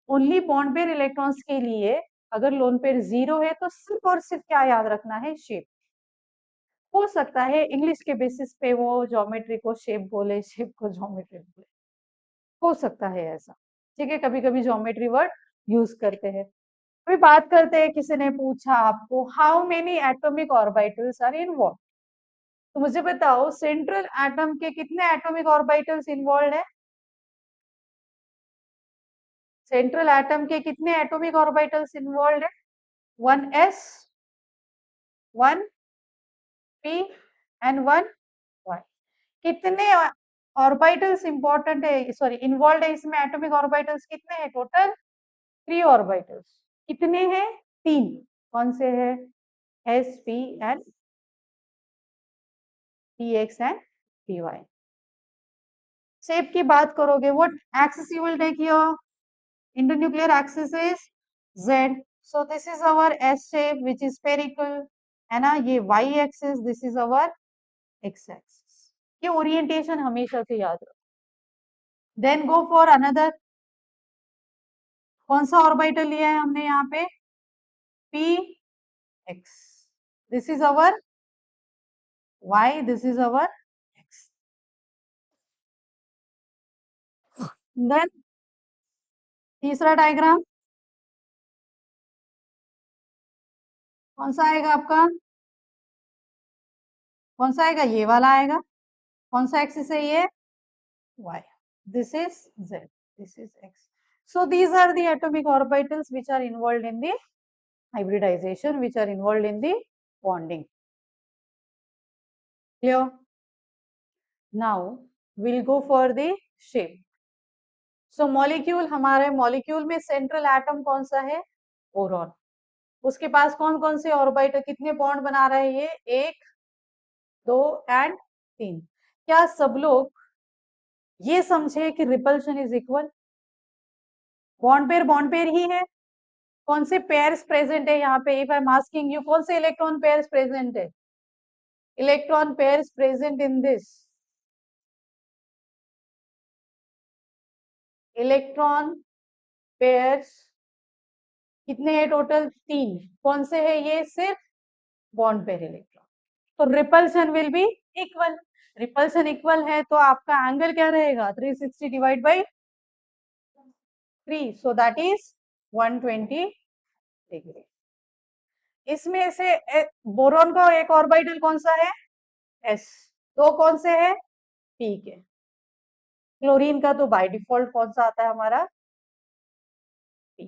only bond pair electrons के लिए अगर lone pair 0 है तो सिर्फ और सिर्फ क्या याद रखना है? शेप. हो सकता है इंग्लिश के बेसिस पे वो ज्योमेट्री को शेप बोले, शेप को ज्योमेट्री बोले, हो सकता है ऐसा. ठीक है, कभी कभी ज्योमेट्री वर्ड यूज करते हैं. अभी बात करते हैं, किसी ने पूछा आपको how many atomic orbitals are involve. तो मुझे बताओ सेंट्रल एटम के कितने एटॉमिक ऑर्बिटल्स इन्वॉल्व है? सेंट्रल एटम के कितने एटॉमिक ऑर्बिटल्स इन्वॉल्व है? 1s 1p and 1y. कितने ऑर्बिटल्स इंपॉर्टेंट है, सॉरी इन्वॉल्व है इसमें? एटॉमिक ऑर्बिटल्स कितने हैं टोटल? 3 ऑर्बिटल्स. कितने हैं? 3. कौन से है? sp and px and py. Shape की बात करोगे, what axis you will take here? Internuclear axis is z. so this is our s shape which is spherical, है ना? ये y axis, this is our x axis. ये orientation हमेशा से याद रखो. Then go for another. कौन सा ऑर्बिटल लिया है हमने यहाँ पे? px. This is our y, this is our x. Then तीसरा डायग्राम कौन सा आएगा आपका? कौन सा आएगा? ये वाला आएगा. कौन सा एक्सिस है ये? y. This is z. This is x. So these are the atomic orbitals which are involved in the hybridization, which are involved in the bonding. Clear? Now we'll go for the shape. So molecule, हमारे molecule में central atom कौन सा है? Boron. उसके पास कौन कौन से orbital, कितने बॉन्ड बना रहे हैं ये, 1 2 एंड 3। क्या सब लोग ये समझे कि repulsion is equal, bond pair ही है। कौन से पेयर्स प्रेजेंट है यहाँ पे, if I am asking you कौन से इलेक्ट्रॉन पेयर्स प्रेजेंट है, electron pairs present in this, electron pairs कितने हैं टोटल, 3। कौन से है ये, सिर्फ बॉन्ड पेयर इलेक्ट्रॉन। तो repulsion will be equal, repulsion equal है तो आपका एंगल क्या रहेगा, 360 divide by 3, so that is 120 degree. इसमें से बोरॉन का एक ऑर्बिटल कौन सा है, एस, तो कौन से है, पी के। क्लोरीन का तो बाय डिफॉल्ट कौन सा आता है हमारा, पी।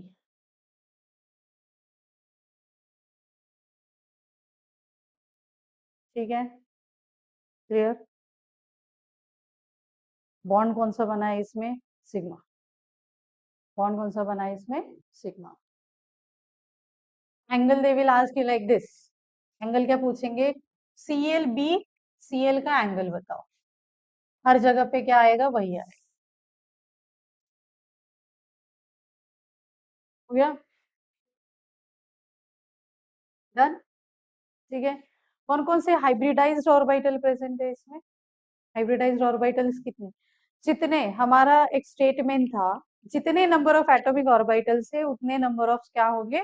ठीक है, क्लियर। बॉन्ड कौन सा बना है इसमें, सिग्मा, बॉन्ड कौन सा बना है इसमें, sigma. Angle they will ask you like this, angle क्या पूछेंगे, सीएल बी, सीएल का एंगल बताओ, हर जगह पे क्या आएगा, वही आएगा। हो गया, डन। ठीक है, कौन कौन से हाइब्रिडाइज्ड ऑर्बिटल प्रेजेंट है इसमें, हाइब्रिडाइज्ड ऑर्बिटल्स कितने, जितने हमारा एक स्टेटमेंट था, जितने नंबर ऑफ एटॉमिक ऑर्बिटल्स है उतने नंबर ऑफ क्या होंगे,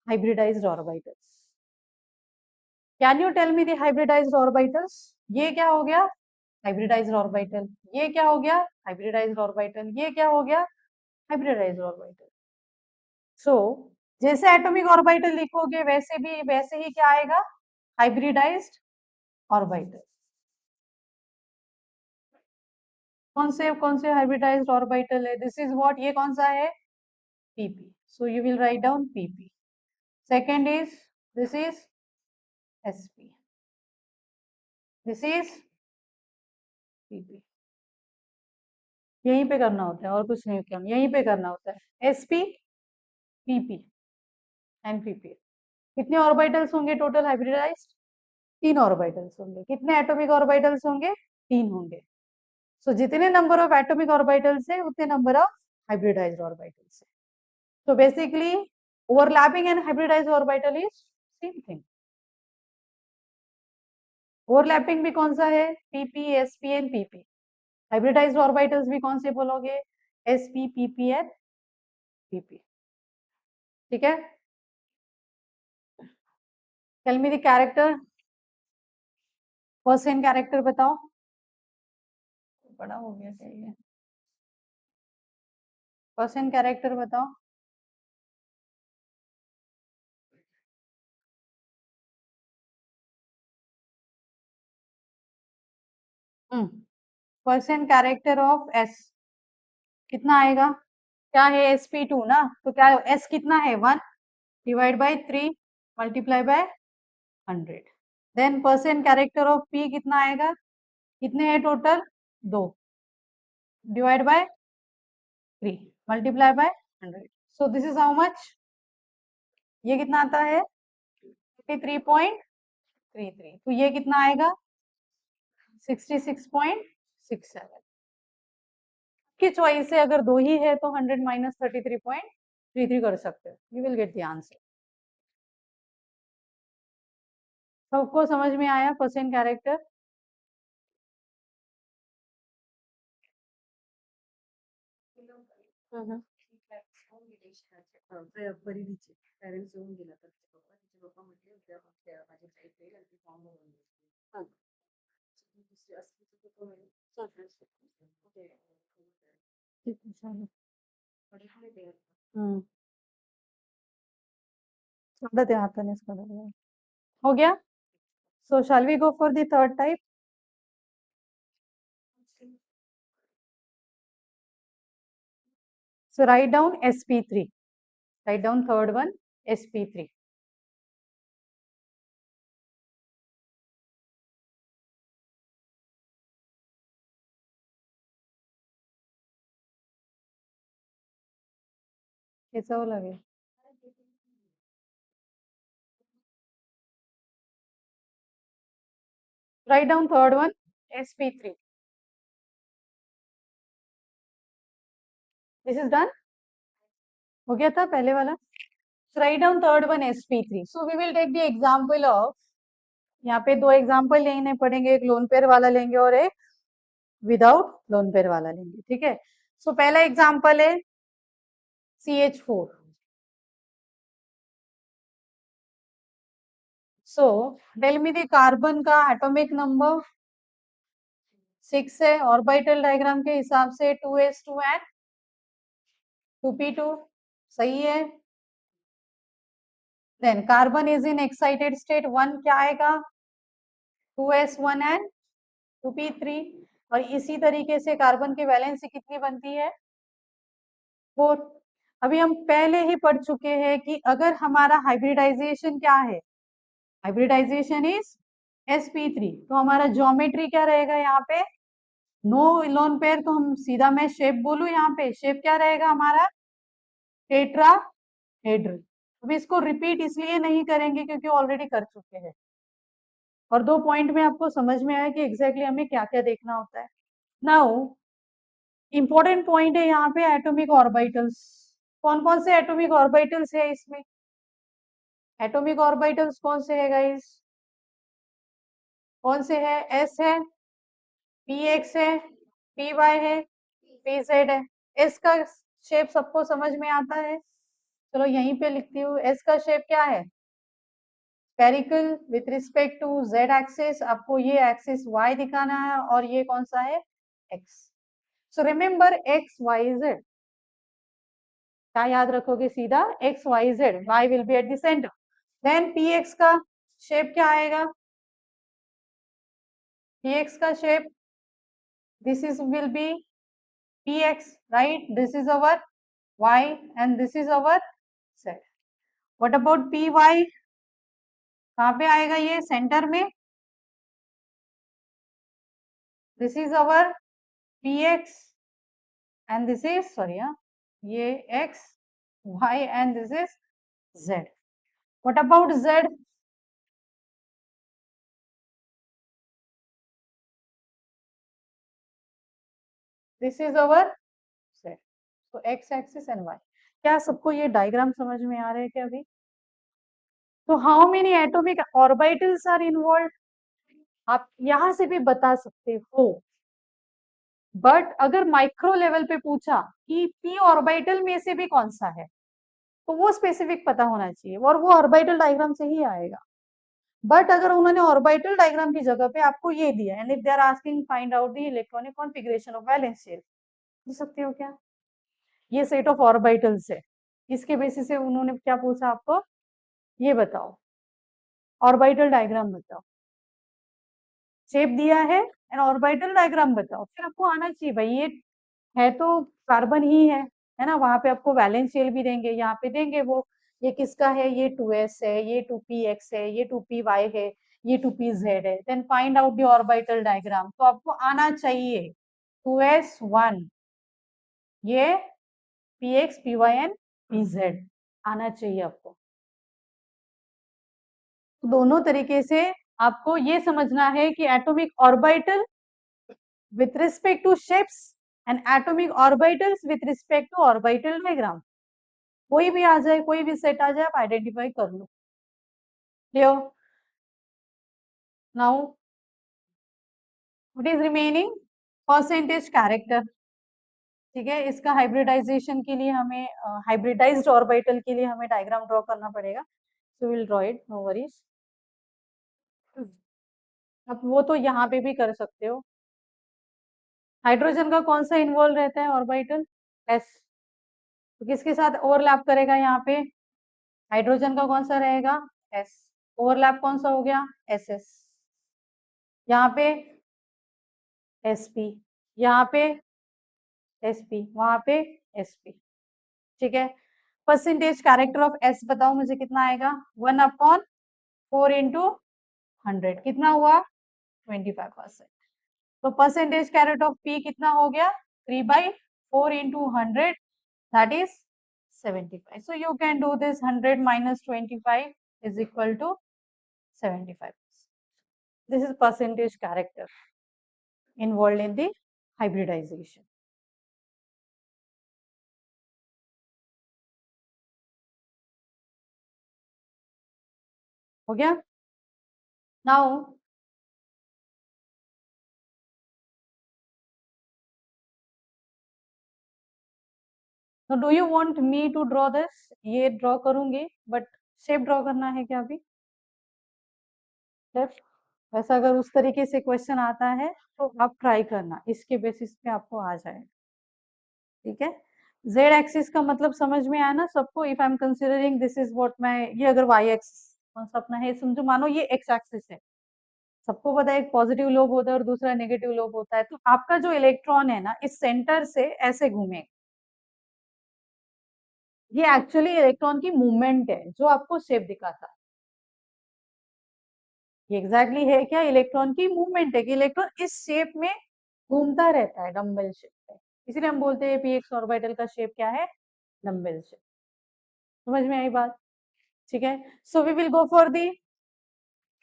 hybridized orbitals. Can you tell me the hybridized orbitals, ये क्या हो गया, हाइब्रिडाइज्ड ऑर्बिटल, ये क्या हो गया, हाइब्रिडाइज्ड ऑर्बिटल, ये क्या हो गया, हाइब्रिडाइज्ड ऑर्बिटल। सो जैसे एटॉमिक ऑर्बिटल लिखोगे वैसे भी, वैसे ही क्या आएगा, हाइब्रिडाइज्ड ऑर्बिटल। कौन से हाइब्रिडाइज्ड ऑर्बिटल है, दिस इज व्हाट, ये कौन सा है, pp, so you will write down pp। second is, this is sp, this is pp। यहीं पे करना होता है और कुछ नहीं करना, यहीं पे करना होता है, sp pp एंड pp। कितने ऑर्बिटल्स होंगे टोटल हाइब्रिडाइज्ड, 3 ऑर्बिटल्स होंगे। कितने एटॉमिक ऑर्बिटल्स होंगे, 3 होंगे। सो जितने नंबर ऑफ एटॉमिक ऑर्बिटल्स है उतने नंबर ऑफ हाइब्रिडाइज्ड ऑर्बिटल्स है। So basically overlapping and hybridized orbital is same thing। Overlapping भी कौन सा है, pp sp and pp। Hybridized orbitals भी कौन से बोलोगे, sp pp एंड pp। ठीक है, tell me the character, first character बताओ, बड़ा हो गया क्या ये, फर्स्ट कैरेक्टर बताओ। फर्स्ट कैरेक्टर ऑफ s कितना आएगा, क्या है, sp2 ना, तो क्या s कितना है, 1 divide by 3 multiply by 100। Then percent character of p कितना आएगा, कितने हैं total, 2 divide by 3 multiply by 100। So this is how much, ये कितना आता है 53.33, तो ये कितना आएगा 66.67। की चॉइस है, अगर 2 ही है तो 100 माइनस 33.33 कर सकते हो, you will get the answer. सबको समझ में आया परसेंट कैरेक्टर, हो गया। So shall we go for the third type, so write down sp3, write down third one sp3। कैसा हो लगे, Write down third one, sp3. This is done. हो गया था पहले वाला. So write down third one, sp3. So we will take the example of, यहाँ पे दो एग्जाम्पल लेने पड़ेंगे, एक लोन पेयर वाला लेंगे और एक विदाउट लोन पेयर वाला लेंगे. ठीक है. सो पहला एग्जाम्पल है CH4. So tell me the carbon का एटॉमिक नंबर 6 है. ऑर्बिटल डायग्राम के हिसाब से 2s2 एंड 2p2. सही है. Then carbon is in excited state 1, क्या आएगा? 2s1 and 2p3. और इसी तरीके से कार्बन की वैलेंसी कितनी बनती है? 4. अभी हम पहले ही पढ़ चुके हैं कि अगर हमारा हाइब्रिडाइजेशन क्या है, हाइब्रिडाइजेशन इज sp3, तो हमारा ज्योमेट्री क्या रहेगा यहाँ पे? नो लोन पेयर, तो हम सीधा मैं शेप बोलूं, यहाँ पे शेप क्या रहेगा हमारा? टेट्राहेड्रल. अब इसको रिपीट इसलिए नहीं करेंगे क्योंकि ऑलरेडी कर चुके हैं, और दो पॉइंट में आपको समझ में आया कि एग्जैक्टली हमें क्या क्या देखना होता है. नाउ इंपॉर्टेंट पॉइंट है यहाँ पे एटॉमिक ऑर्बिटल्स. कौन कौन से एटॉमिक ऑर्बिटल्स है इसमें? एटॉमिक ऑर्बिटल्स कौन से है गाइस? कौन से है? s है, px है, py है, pz है. s का शेप सबको समझ में आता है? चलो यहीं पे लिखती हूँ. s का शेप क्या है? Spherical with respect to z axis. आपको ये एक्सिस y दिखाना है और ये कौन सा है? x. So remember x y z. क्या याद रखोगे? सीधा x y z. y will be at the centre. Then px का शेप क्या आएगा? px का shape, this is will be px, right? This is our y and this is our z. What about py? कहाँ पे आएगा ये? Centre में. This is our px and this is, sorry, ये x, y and this is z. What about z? This is our z. So x axis and y. क्या सबको ये diagram समझ में आ रहे हैं क्या अभी? तो how many atomic orbitals are involve? आप यहां से भी बता सकते हो, बट अगर माइक्रो लेवल पे पूछा कि p ऑर्बिटल में से भी कौन सा है, तो वो स्पेसिफिक पता होना चाहिए और वो ऑर्बिटल डायग्राम से ही आएगा. बट अगर उन्होंने ऑर्बिटल डायग्राम की जगह पे आपको ये दिया and if they are asking find out the electronic configuration of valence shell, पूछ सकते हो क्या? ये सेट ऑफ ऑर्बिटल्स है, इसके बेसिस से उन्होंने क्या पूछा आपको? ये बताओ, ऑर्बिटल डायग्राम बताओ. शेप दिया है एंड ऑर्बिटल डायग्राम बताओ. फिर आपको आना चाहिए भाई, ये है तो कार्बन ही है ना. वहां पे आपको वैलेंस शेल भी देंगे, यहाँ पे देंगे वो. ये किसका है? ये 2s है, ये 2px है, ये 2py है, ये 2pz है. Then find out the orbital diagram. तो आपको आना चाहिए 2s1, ये px, py एंड pz आना चाहिए आपको. दोनों तरीके से आपको ये समझना है कि atomic orbital with respect to shapes and atomic orbitals with respect to orbital diagram. कोई भी आ जाए, कोई भी सेट आ जाए, आप आइडेंटिफाई कर लो. लियो. Now what is remaining? Percentage character. ठीक है. इसका हाइब्रिडाइजेशन के लिए हमें, हाइब्रिडाइज्ड ऑर्बिटल के लिए हमें डायग्राम ड्रॉ करना पड़ेगा. So will draw it, no worries. अब वो तो यहाँ पे भी कर सकते हो. हाइड्रोजन का कौन सा इन्वॉल्व रहता है ऑर्बिटल? एस. तो किसके साथ ओवरलैप करेगा यहाँ पे? हाइड्रोजन का कौन सा रहेगा? एस. ओवरलैप कौन सा हो गया? S S. यहाँ पे sp, यहाँ पे sp, वहां पे sp. ठीक है. परसेंटेज कैरेक्टर ऑफ s बताओ मुझे कितना आएगा? 1/4 इंटू 100 कितना हुआ? 25%. तो परसेंटेज कैरेक्टर ऑफ p कितना हो गया? 3/4 into 100, that is 75. So you can do this. 100 minus 25 is equal to 75. This is percentage character involved in the hybridization. हो गया? Now do you want me to draw this? ये draw करूंगी, but shape draw करना है क्या अभी? वैसा अगर उस तरीके से क्वेश्चन आता है तो आप ट्राई करना, इसके बेसिस पे आपको आ जाएगा, ठीक है? Z एक्सिस का मतलब समझ में आया ना सबको? If I am considering this is what मैं, ये अगर Y एक्सिस कौन सा अपना है समझो, मानो ये X एक्सिस है, सबको पता है एक पॉजिटिव लोब होता है और दूसरा नेगेटिव लोब होता है, तो आपका जो इलेक्ट्रॉन है ना इस सेंटर से ऐसे घूमेगा, ये एक्चुअली इलेक्ट्रॉन की मूवमेंट है जो आपको शेप दिखाता है। ये एग्जैक्टली है क्या? इलेक्ट्रॉन की मूवमेंट है कि इलेक्ट्रॉन इस शेप में घूमता रहता है, डम्बल शेप में, इसीलिए हम बोलते हैं px ऑर्बिटल का शेप क्या है? Dumbbell shape. समझ में आई बात? ठीक है, so we will go for the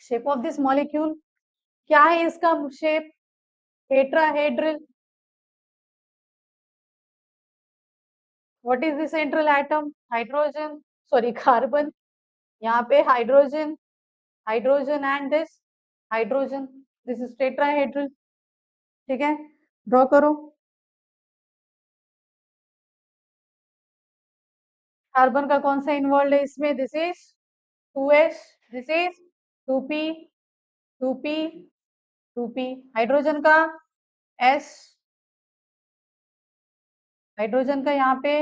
shape of this molecule. क्या है इसका shape? Tetrahedral. What is the central atom? Hydrogen, sorry carbon, यहाँ पे hydrogen, hydrogen and this hydrogen, this is tetrahedral, ठीक है? ड्रॉ करो। कार्बन का कौन सा इन्वॉल्व है इसमें? This is 2s, this is 2p, 2p, 2p। Hydrogen का s, हाइड्रोजन का यहाँ पे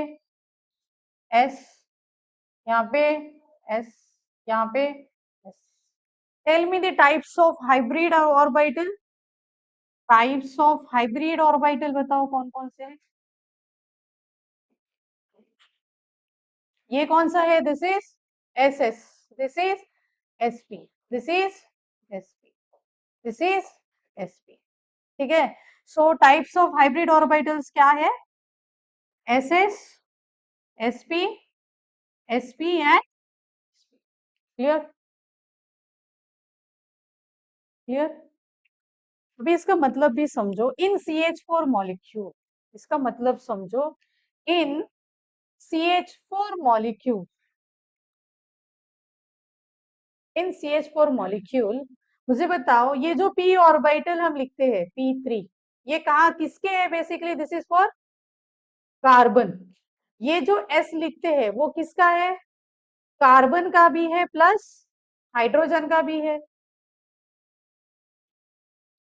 s, यहाँ पे s, यहाँ पे s। Tell me the types of hybrid orbital, types of hybrid orbital बताओ कौन कौन से हैं? ये कौन सा है? This is ss, this is sp, this is sp, this is sp, ठीक है? So types of hybrid orbitals क्या है? ss, sp, sp and clear, clear. अभी इसका मतलब भी समझो, इन CH4 मॉलिक्यूल, इसका मतलब समझो, इन CH4 मॉलिक्यूल, इन CH4 मॉलिक्यूल, मुझे बताओ ये जो p ऑर्बिटल हम लिखते हैं p3, ये कहाँ किसके है? Basically this is for carbon. ये जो s लिखते हैं वो किसका है? कार्बन का भी है प्लस हाइड्रोजन का भी है,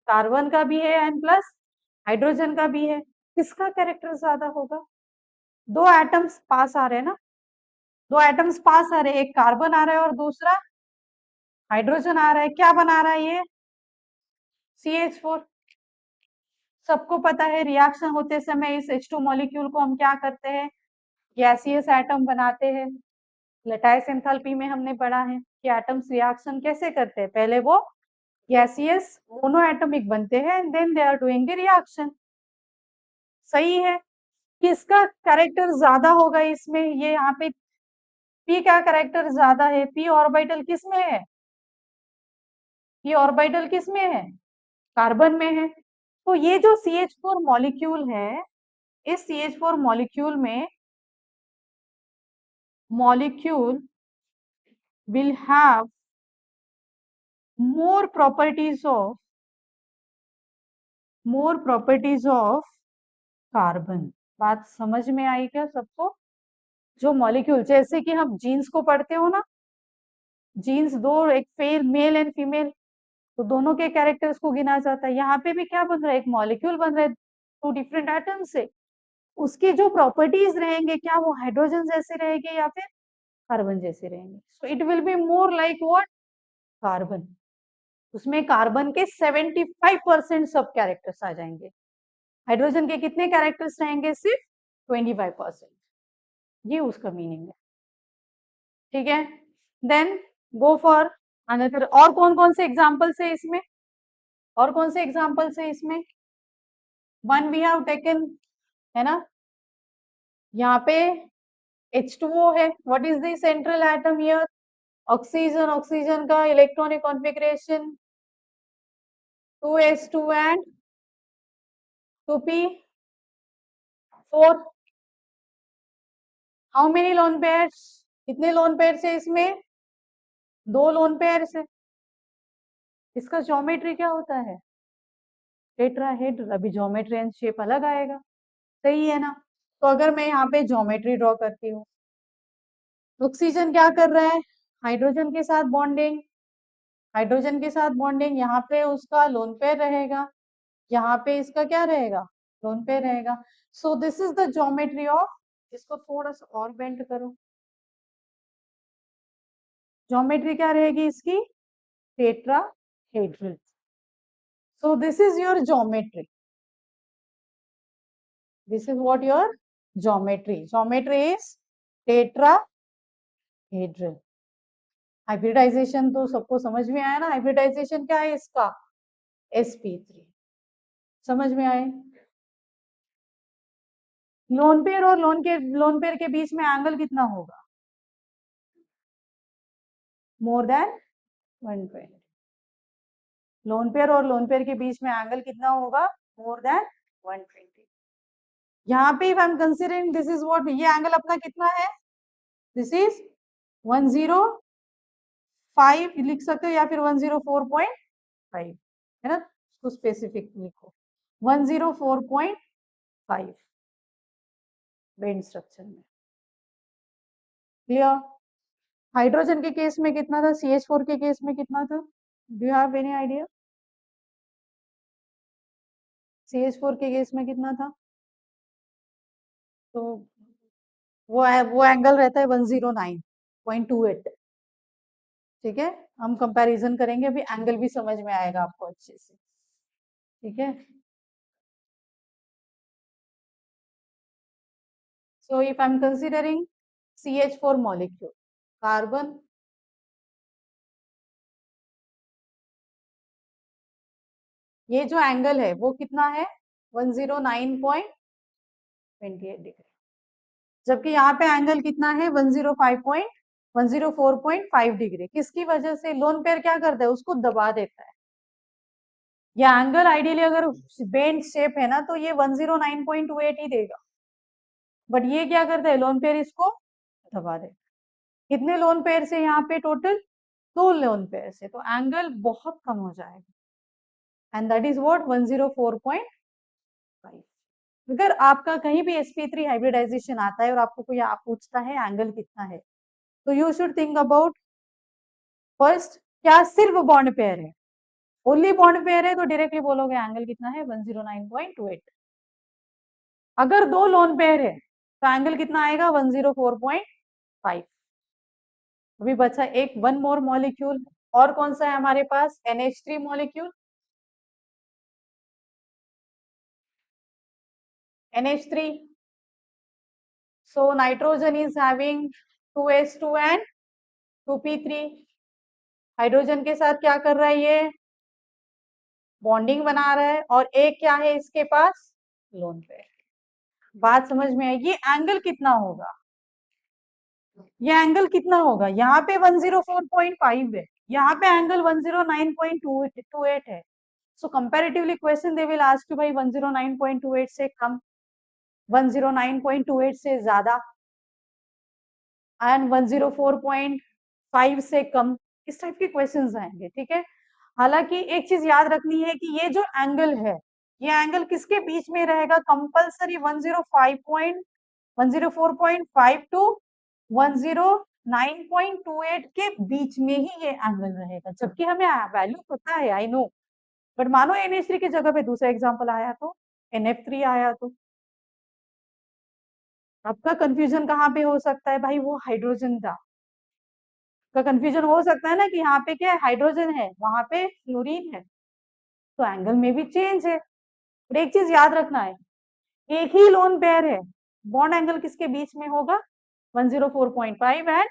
कार्बन का भी है एंड प्लस हाइड्रोजन का भी है। किसका कैरेक्टर ज्यादा होगा? दो एटम्स पास आ रहे हैं ना, दो एटम्स पास आ रहे हैं, एक कार्बन आ रहा है और दूसरा हाइड्रोजन आ रहा है, क्या बना रहा है ये? CH4। सबको पता है रिएक्शन होते समय इस H2 मॉलिक्यूल को हम क्या करते हैं? गैसियस एटम बनाते हैं। लैटिस एंथैल्पी में हमने पढ़ा है कि एटम्स रिएक्शन कैसे करते हैं, पहले वो गैसियस मोनो एटमिक बनते हैं and then they are doing the reaction. सही है? किसका कैरेक्टर ज्यादा होगा इसमें? ये यहाँ पे p का कैरेक्टर ज्यादा है। p ऑर्बिटल किस में है? p ऑर्बिटल किस में है? कार्बन में है। तो ये जो CH4 मॉलिक्यूल है, इस CH4 मॉलिक्यूल में molecule will have more properties of carbon. बात समझ में आई क्या सबको? जो मॉलिक्यूल, जैसे कि हम जीन्स को पढ़ते हो ना, जीन्स दो, एक मेल एंड फीमेल, तो दोनों के कैरेक्टर्स को गिना जाता है। यहाँ पे भी क्या बन रहा है? एक मॉलिक्यूल बन रहा है टू डिफरेंट एटम से, उसके जो प्रॉपर्टीज रहेंगे क्या वो हाइड्रोजन जैसे रहेंगे या फिर कार्बन जैसे रहेंगे? So it will be more like what? Carbon. उसमें कार्बन के 75% सब कैरेक्टर्स आ जाएंगे, हाइड्रोजन के कितने कैरेक्टर्स रहेंगे? सिर्फ 25%। ये उसका मीनिंग है, ठीक है? Then go for another. और कौन कौन से एग्जाम्पल्स है इसमें? और कौन से एग्जाम्पल्स है इसमें? वन वी हैव टेकन, है ना, यहाँ पे H2O है। What is the central atom here? Oxygen. Oxygen का electronic configuration 2s2 and 2p4. How many lone pairs? कितने लोन पेयर्स है इसमें? 2 लोन पेयर्स है। इसका ज्योमेट्री क्या होता है? टेट्राहेड्रल। अभी ज्योमेट्री एंड शेप अलग आएगा, सही है ना? तो अगर मैं यहाँ पे ज्योमेट्री ड्रॉ करती हूँ, ऑक्सीजन क्या कर रहा है? हाइड्रोजन के साथ बॉन्डिंग, हाइड्रोजन के साथ बॉन्डिंग, यहाँ पे उसका लोन पेयर रहेगा, यहाँ पे इसका क्या रहेगा? लोन पेयर रहेगा। सो this is the geometry of, इसको थोड़ा सा और बेंड करो, ज्योमेट्री क्या रहेगी इसकी? Tetrahedral. So this is your geometry, this is what your geometry is tetrahedral. Hybridisation तो सबको समझ में आया ना? हाइब्रिडाइजेशन क्या है इसका? sp3। समझ में आए? लोन पेयर और लोन पेयर के बीच में एंगल कितना होगा? More than 120। लोन पेयर और लोन पेयर के बीच में एंगल कितना होगा? More than 120। यहाँ पे if I M considering this is what, ये एंगल अपना कितना है? दिस इज 105 लिख सकते हो या फिर 104.5, है ना? उसको स्पेसिफिक लिखो, 104.5 बेंड स्ट्रक्चर में। क्लियर? हाइड्रोजन के केस में कितना था? CH4 के केस में कितना था? Do you have any idea? CH4 के केस में कितना था? तो वो एंगल रहता है 109.28। ठीक है, हम कंपैरिजन करेंगे, अभी एंगल भी समझ में आएगा आपको अच्छे से। ठीक है, so if I'm considering CH4 molecule, carbon, ये जो एंगल है वो कितना है? 109.28 डिग्री, जबकि यहाँ पे एंगल कितना है? 104.5 डिग्री। किसकी वजह से? लोन पेयर क्या करता है? उसको दबा देता है। ये एंगल आइडियली अगर बेंड शेप है ना तो ये 109.28 ही देगा, बट ये क्या करता है? लोन पेयर इसको दबा देता है। कितने लोन पेयर से यहाँ पे टोटल? 2 लोन पेयर से, तो एंगल बहुत कम हो जाएगा, एंड दैट इज व्हाट 104.5। अगर आपका कहीं भी sp3 हाइब्रिडाइजेशन आता है और आपको कोई आप पूछता है एंगल कितना है, तो you should think about first, क्या सिर्फ बॉन्ड पेयर है? ओनली बॉन्ड पेयर है तो डायरेक्टली बोलोगे एंगल कितना है? 109.28। अगर 2 लोन पेयर है तो एंगल कितना आएगा? 104.5। अभी बचा एक वन मोर मॉलिक्यूल, और कौन सा है हमारे पास? NH3 molecule. NH3, so nitrogen is having 2s2 and 2p3। Hydrogen के साथ क्या कर रहा है? ये बॉन्डिंग बना रहा है, और एक क्या है इसके पास? Lone pair. बात समझ में आएगी? एंगल कितना होगा? ये एंगल कितना होगा? यहाँ पे 104.5 है, यहाँ पे एंगल 109.28 है। So comparatively question they will ask you भाई 109.28 से कम, 109.28 से ज्यादा, एंड 104.5 से कम, इस टाइप के क्वेश्चंस आएंगे। ठीक है, हालांकि एक चीज याद रखनी है कि ये जो एंगल है, ये एंगल किसके बीच में रहेगा? कंपल्सरी 104.5 टू 109.28 के बीच में ही ये एंगल रहेगा, जबकि हमें वैल्यू पता है, आई नो, बट मानो NH3 की जगह पे दूसरा एग्जांपल आया तो, NF3 आया तो आपका कंफ्यूजन कहाँ पे हो सकता है? भाई वो हाइड्रोजन था, का कंफ्यूजन हो सकता है ना कि यहाँ पे क्या है? हाइड्रोजन है, वहां पे फ्लोरीन है, तो एंगल में भी चेंज है। और एक चीज याद रखना है, एक ही लोन पेयर है, बॉन्ड एंगल किसके बीच में होगा? 104.5 एंड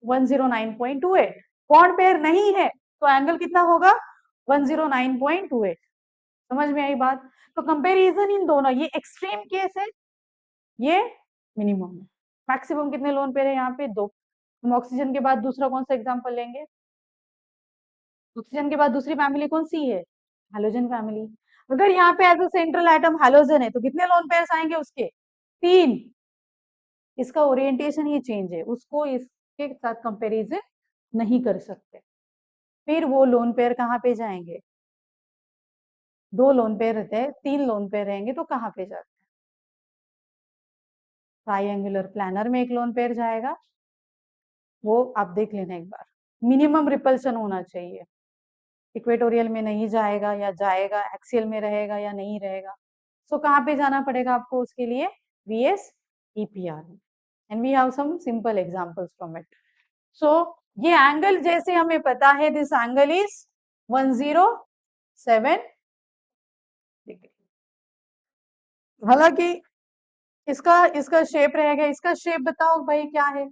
109.28। बॉन्ड पेयर नहीं है तो एंगल कितना होगा? 109.28। समझ में आई बात? तो कंपैरिजन इन दोनों, ये एक्सट्रीम केस है, ये मिनिमम है। मैक्सिमम कितने लोन पेयर है यहाँ पे? 2। हम ऑक्सीजन के बाद दूसरा कौन सा एग्जाम्पल लेंगे? ऑक्सीजन के बाद दूसरी फैमिली कौन सी है? Halogen family. अगर यहाँ पे as a central atom halogen है तो कितने लोन पेयर्स आएंगे उसके? 3। इसका ओरिएंटेशन ही चेंज है, उसको इसके साथ कंपैरिजन नहीं कर सकते। फिर वो लोन पेयर कहाँ पे जाएंगे? 2 लोन पेयर रहते हैं, 3 लोन पेयर रहेंगे तो कहाँ पे जाते हैं? ट्राइएंगुलर प्लानर में एक लोन पेयर जाएगा, वो आप देख लेना एक बार। मिनिमम रिपल्शन होना चाहिए, इक्वेटोरियल में नहीं जाएगा या जाएगा, एक्सियल में रहेगा या नहीं रहेगा। सो कहाँ पे जाना पड़ेगा आपको उसके लिए? VS EPR में। And we have some simple examples from it. So ये एंगल जैसे हमें पता है, दिस एंगल इज 107 डिग्री। हालांकि इसका इसका शेप रहेगा, इसका शेप बताओ भाई क्या है?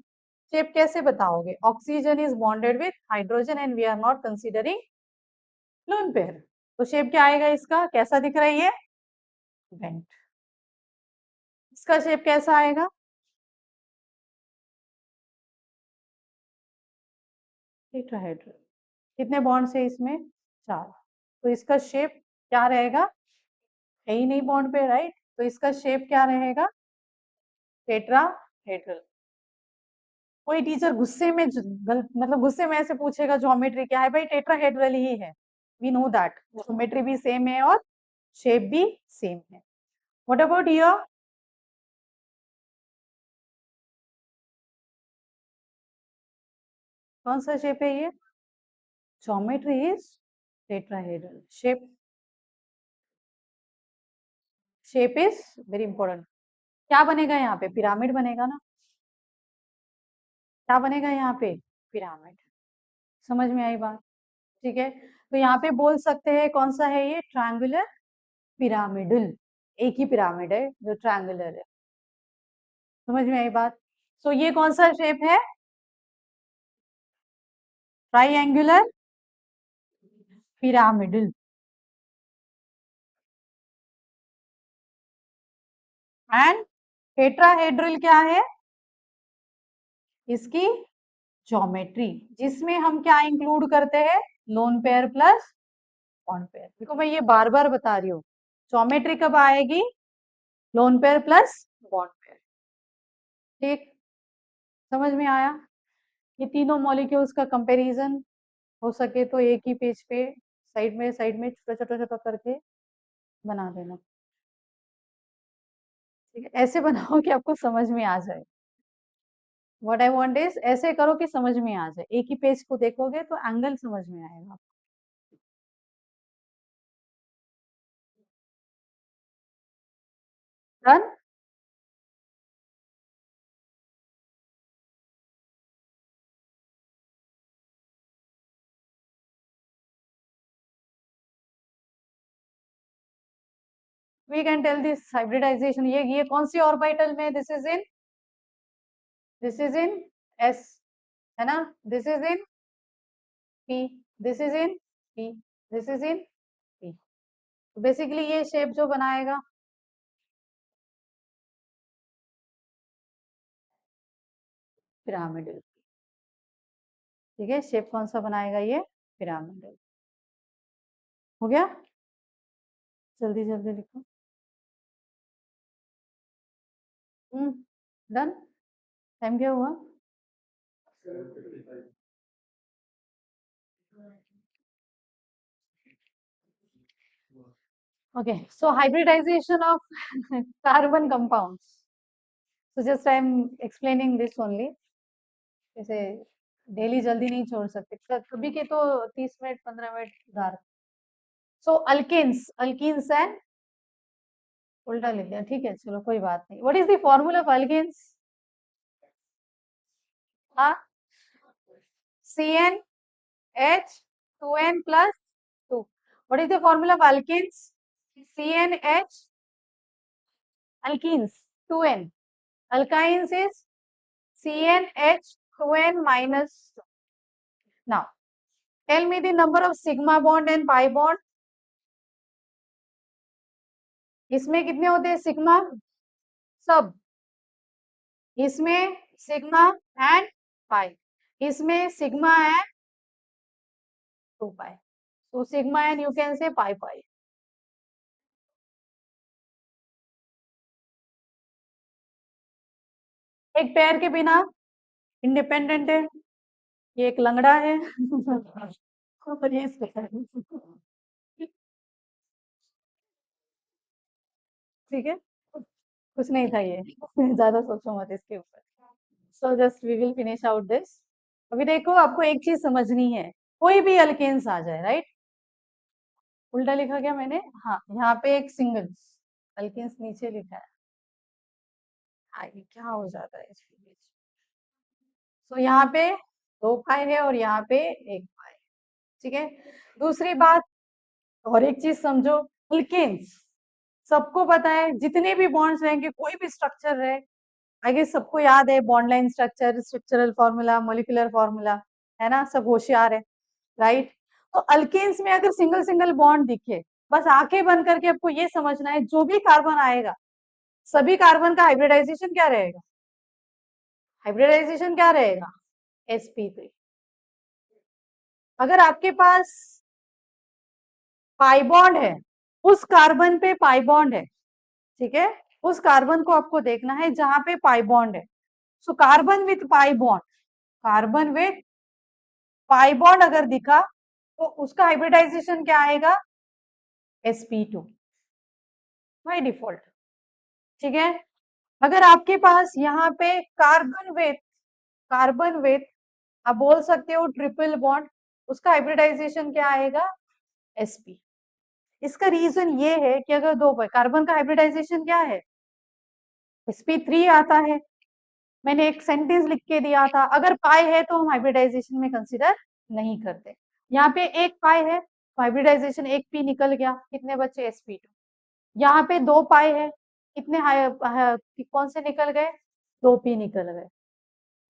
शेप कैसे बताओगे? Oxygen is bonded with hydrogen and we are not considering lone pair, तो शेप क्या आएगा इसका? कैसा दिख रहा है ये? बेंट। इसका शेप कैसा आएगा? टेट्राहेड्रल। कितने बॉन्ड्स है इसमें? 4। तो इसका शेप क्या रहेगा? है ही नहीं बॉन्ड पे, राइट? तो इसका शेप क्या रहेगा? टेट्राहेड्रल। कोई टीचर गुस्से में मतलब गुस्से में ऐसे पूछेगा ज्योमेट्री क्या है? भाई टेट्राहेड्रल ही है, वी नो दैट। ज्योमेट्री भी सेम है और शेप भी सेम है। What about here? कौन सा शेप है ये? Geometry is tetrahedral, shape is very important. क्या बनेगा यहाँ पे? पिरामिड बनेगा ना? क्या बनेगा यहाँ पे? पिरामिड। समझ में आई बात? ठीक है, तो यहाँ पे बोल सकते हैं कौन सा है ये? Triangular pyramidal. एक ही पिरामिड है जो ट्रायंगुलर है। समझ में आई बात? सो ये कौन सा शेप है? Triangular pyramidal. एंड टेट्राहेड्रल क्या है? इसकी ज्योमेट्री, जिसमें हम क्या इंक्लूड करते हैं? Lone pair plus bond pair. देखो मैं ये बार बार बता रही हूँ, ज्योमेट्री कब आएगी? Lone pair plus bond pair. ठीक, समझ में आया? ये तीनों मॉलिक्यूल्स का कंपैरिजन हो सके तो एक ही पेज पे साइड में छोटा छोटा छोटा करके बना देना। ठीक है, ऐसे बनाओ कि आपको समझ में आ जाए। व्हाट आई वांट इज ऐसे करो कि समझ में आ जाए, एक ही पेज को देखोगे तो एंगल समझ में आएगा। Done. We can tell this hybridisation. ये कौन सी ऑर्बिटल में? दिस इज इन एस, है ना? This is in p, this is in p, this is in p. Basically ये शेप जो बनाएगा, पिरामिडल। ठीक है, शेप कौन सा बनाएगा ये? पिरामिडल। हो गया? जल्दी जल्दी लिखो। डन। टाइम क्या हुआ? Okay, so hybridization of carbon compounds. So just I am explaining this only. जैसे डेली जल्दी नहीं छोड़ सकते, कभी के तो 30 मिनट 15 मिनट उधार। सो अल्केन्स, अल्कीन्स एंड उल्टा लिख दिया, ठीक है चलो कोई बात नहीं। What is the formula of alkanes? हाँ, CnH2n plus 2। What is the formula of alkenes? CnH, alkenes 2n, alkynes is CnH2n minus 2। Now tell me the number of sigma bond and pi bond। इसमें कितने होते हैं sigma? सब। इसमें sigma and pi, इसमें sigma and 2 pi. So sigma n you can say pi pi. एक पैर के बिना इंडिपेंडेंट है, ये एक लंगड़ा है और ये ठीक है, कुछ नहीं था ये ज्यादा सोचो मत इसके ऊपर. So just we will finish out this. अभी देखो आपको एक चीज समझनी है, कोई भी अल्केन्स आ जाए, राइट? उल्टा लिखा क्या मैंने? हाँ, यहाँ पे एक सिंगल अल्केन्स नीचे लिखा है. हाँ, ये क्या हो जाता है इसके बीच? तो यहाँ पे 2 पाई है और यहाँ पे 1 पाई. ठीक है. दूसरी बात, और एक चीज समझो, अल्केन्स सबको पता है, जितने भी बॉन्ड्स रहेंगे, कोई भी स्ट्रक्चर रहे, आई गेस सबको याद है bond line structure, structural formula, molecular formula, है ना? सब होशियार है, राइट? तो अल्केन्स में अगर सिंगल सिंगल बॉन्ड दिखे, बस आंखें बंद करके आपको ये समझना है, जो भी कार्बन आएगा, सभी कार्बन का हाइब्रिडाइजेशन क्या रहेगा? हाइब्रिडाइजेशन क्या रहेगा? sp3. अगर आपके पास पाई बॉन्ड है, उस कार्बन पे पाई बॉन्ड है, ठीक है, उस कार्बन को आपको देखना है जहां पे पाई बॉन्ड है. So carbon with pi bond, carbon with pi bond अगर दिखा, तो उसका हाइब्रिडाइजेशन क्या आएगा? sp2 by default. ठीक है. अगर आपके पास यहाँ पे कार्बन विथ आप बोल सकते हो ट्रिपल बॉन्ड, उसका हाइब्रिडाइजेशन क्या आएगा? sp. इसका रीजन ये है कि अगर दो कार्बन का हाइब्रिडाइजेशन क्या है? sp3 आता है. मैंने एक सेंटेंस लिख के दिया था, अगर पाई है तो हम हाइब्रिडाइजेशन में कंसीडर नहीं करते. यहाँ पे एक पाई है, हाइब्रिडाइजेशन एक पी निकल गया, कितने बचे? sp2. यहाँ पे 2 पाई है, कितने कौन से निकल गए? 2 पी निकल गए,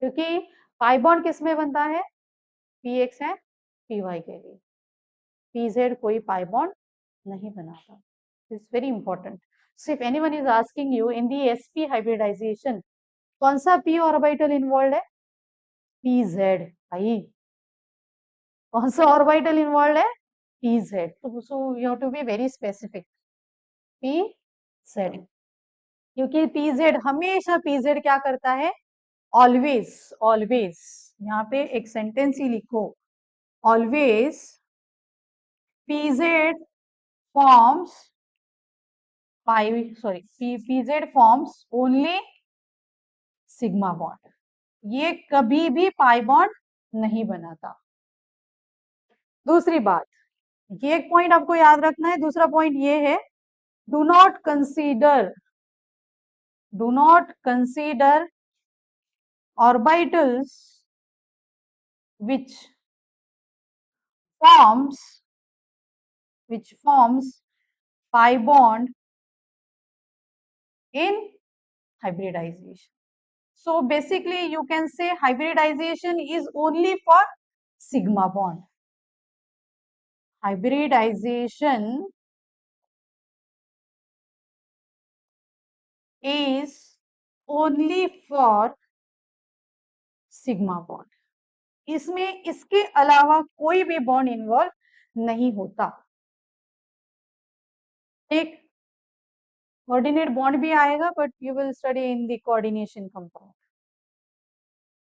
क्योंकि पाई बॉन्ड किस में बनता है? px है py के लिए, pz कोई पाई बॉन्ड नहीं बनाता. It's very important. So if anyone is asking you in the sp hybridisation, कौन सा p ऑर्बिटल इन्वॉल्व है? pz. भाई, कौन सा ऑर्बिटल इन्वॉल्व है? pz. So you have to be very specific. pz, क्योंकि pz हमेशा pz क्या करता है? ऑलवेज, ऑलवेज, यहाँ पे एक सेंटेंस ही लिखो, always pz forms pz forms only sigma bond. ये कभी भी पाई बॉन्ड नहीं बनाता. दूसरी बात, ये एक पॉइंट आपको याद रखना है. दूसरा पॉइंट ये है, do not consider orbitals which forms pi bond in hybridization. So basically you can say hybridization is only for sigma bond. Hybridization is only for sigma bond. इसमें इसके अलावा कोई भी बॉन्ड इन्वॉल्व नहीं होता. एक कोऑर्डिनेट बॉन्ड भी आएगा, but you will study in the coordination compound.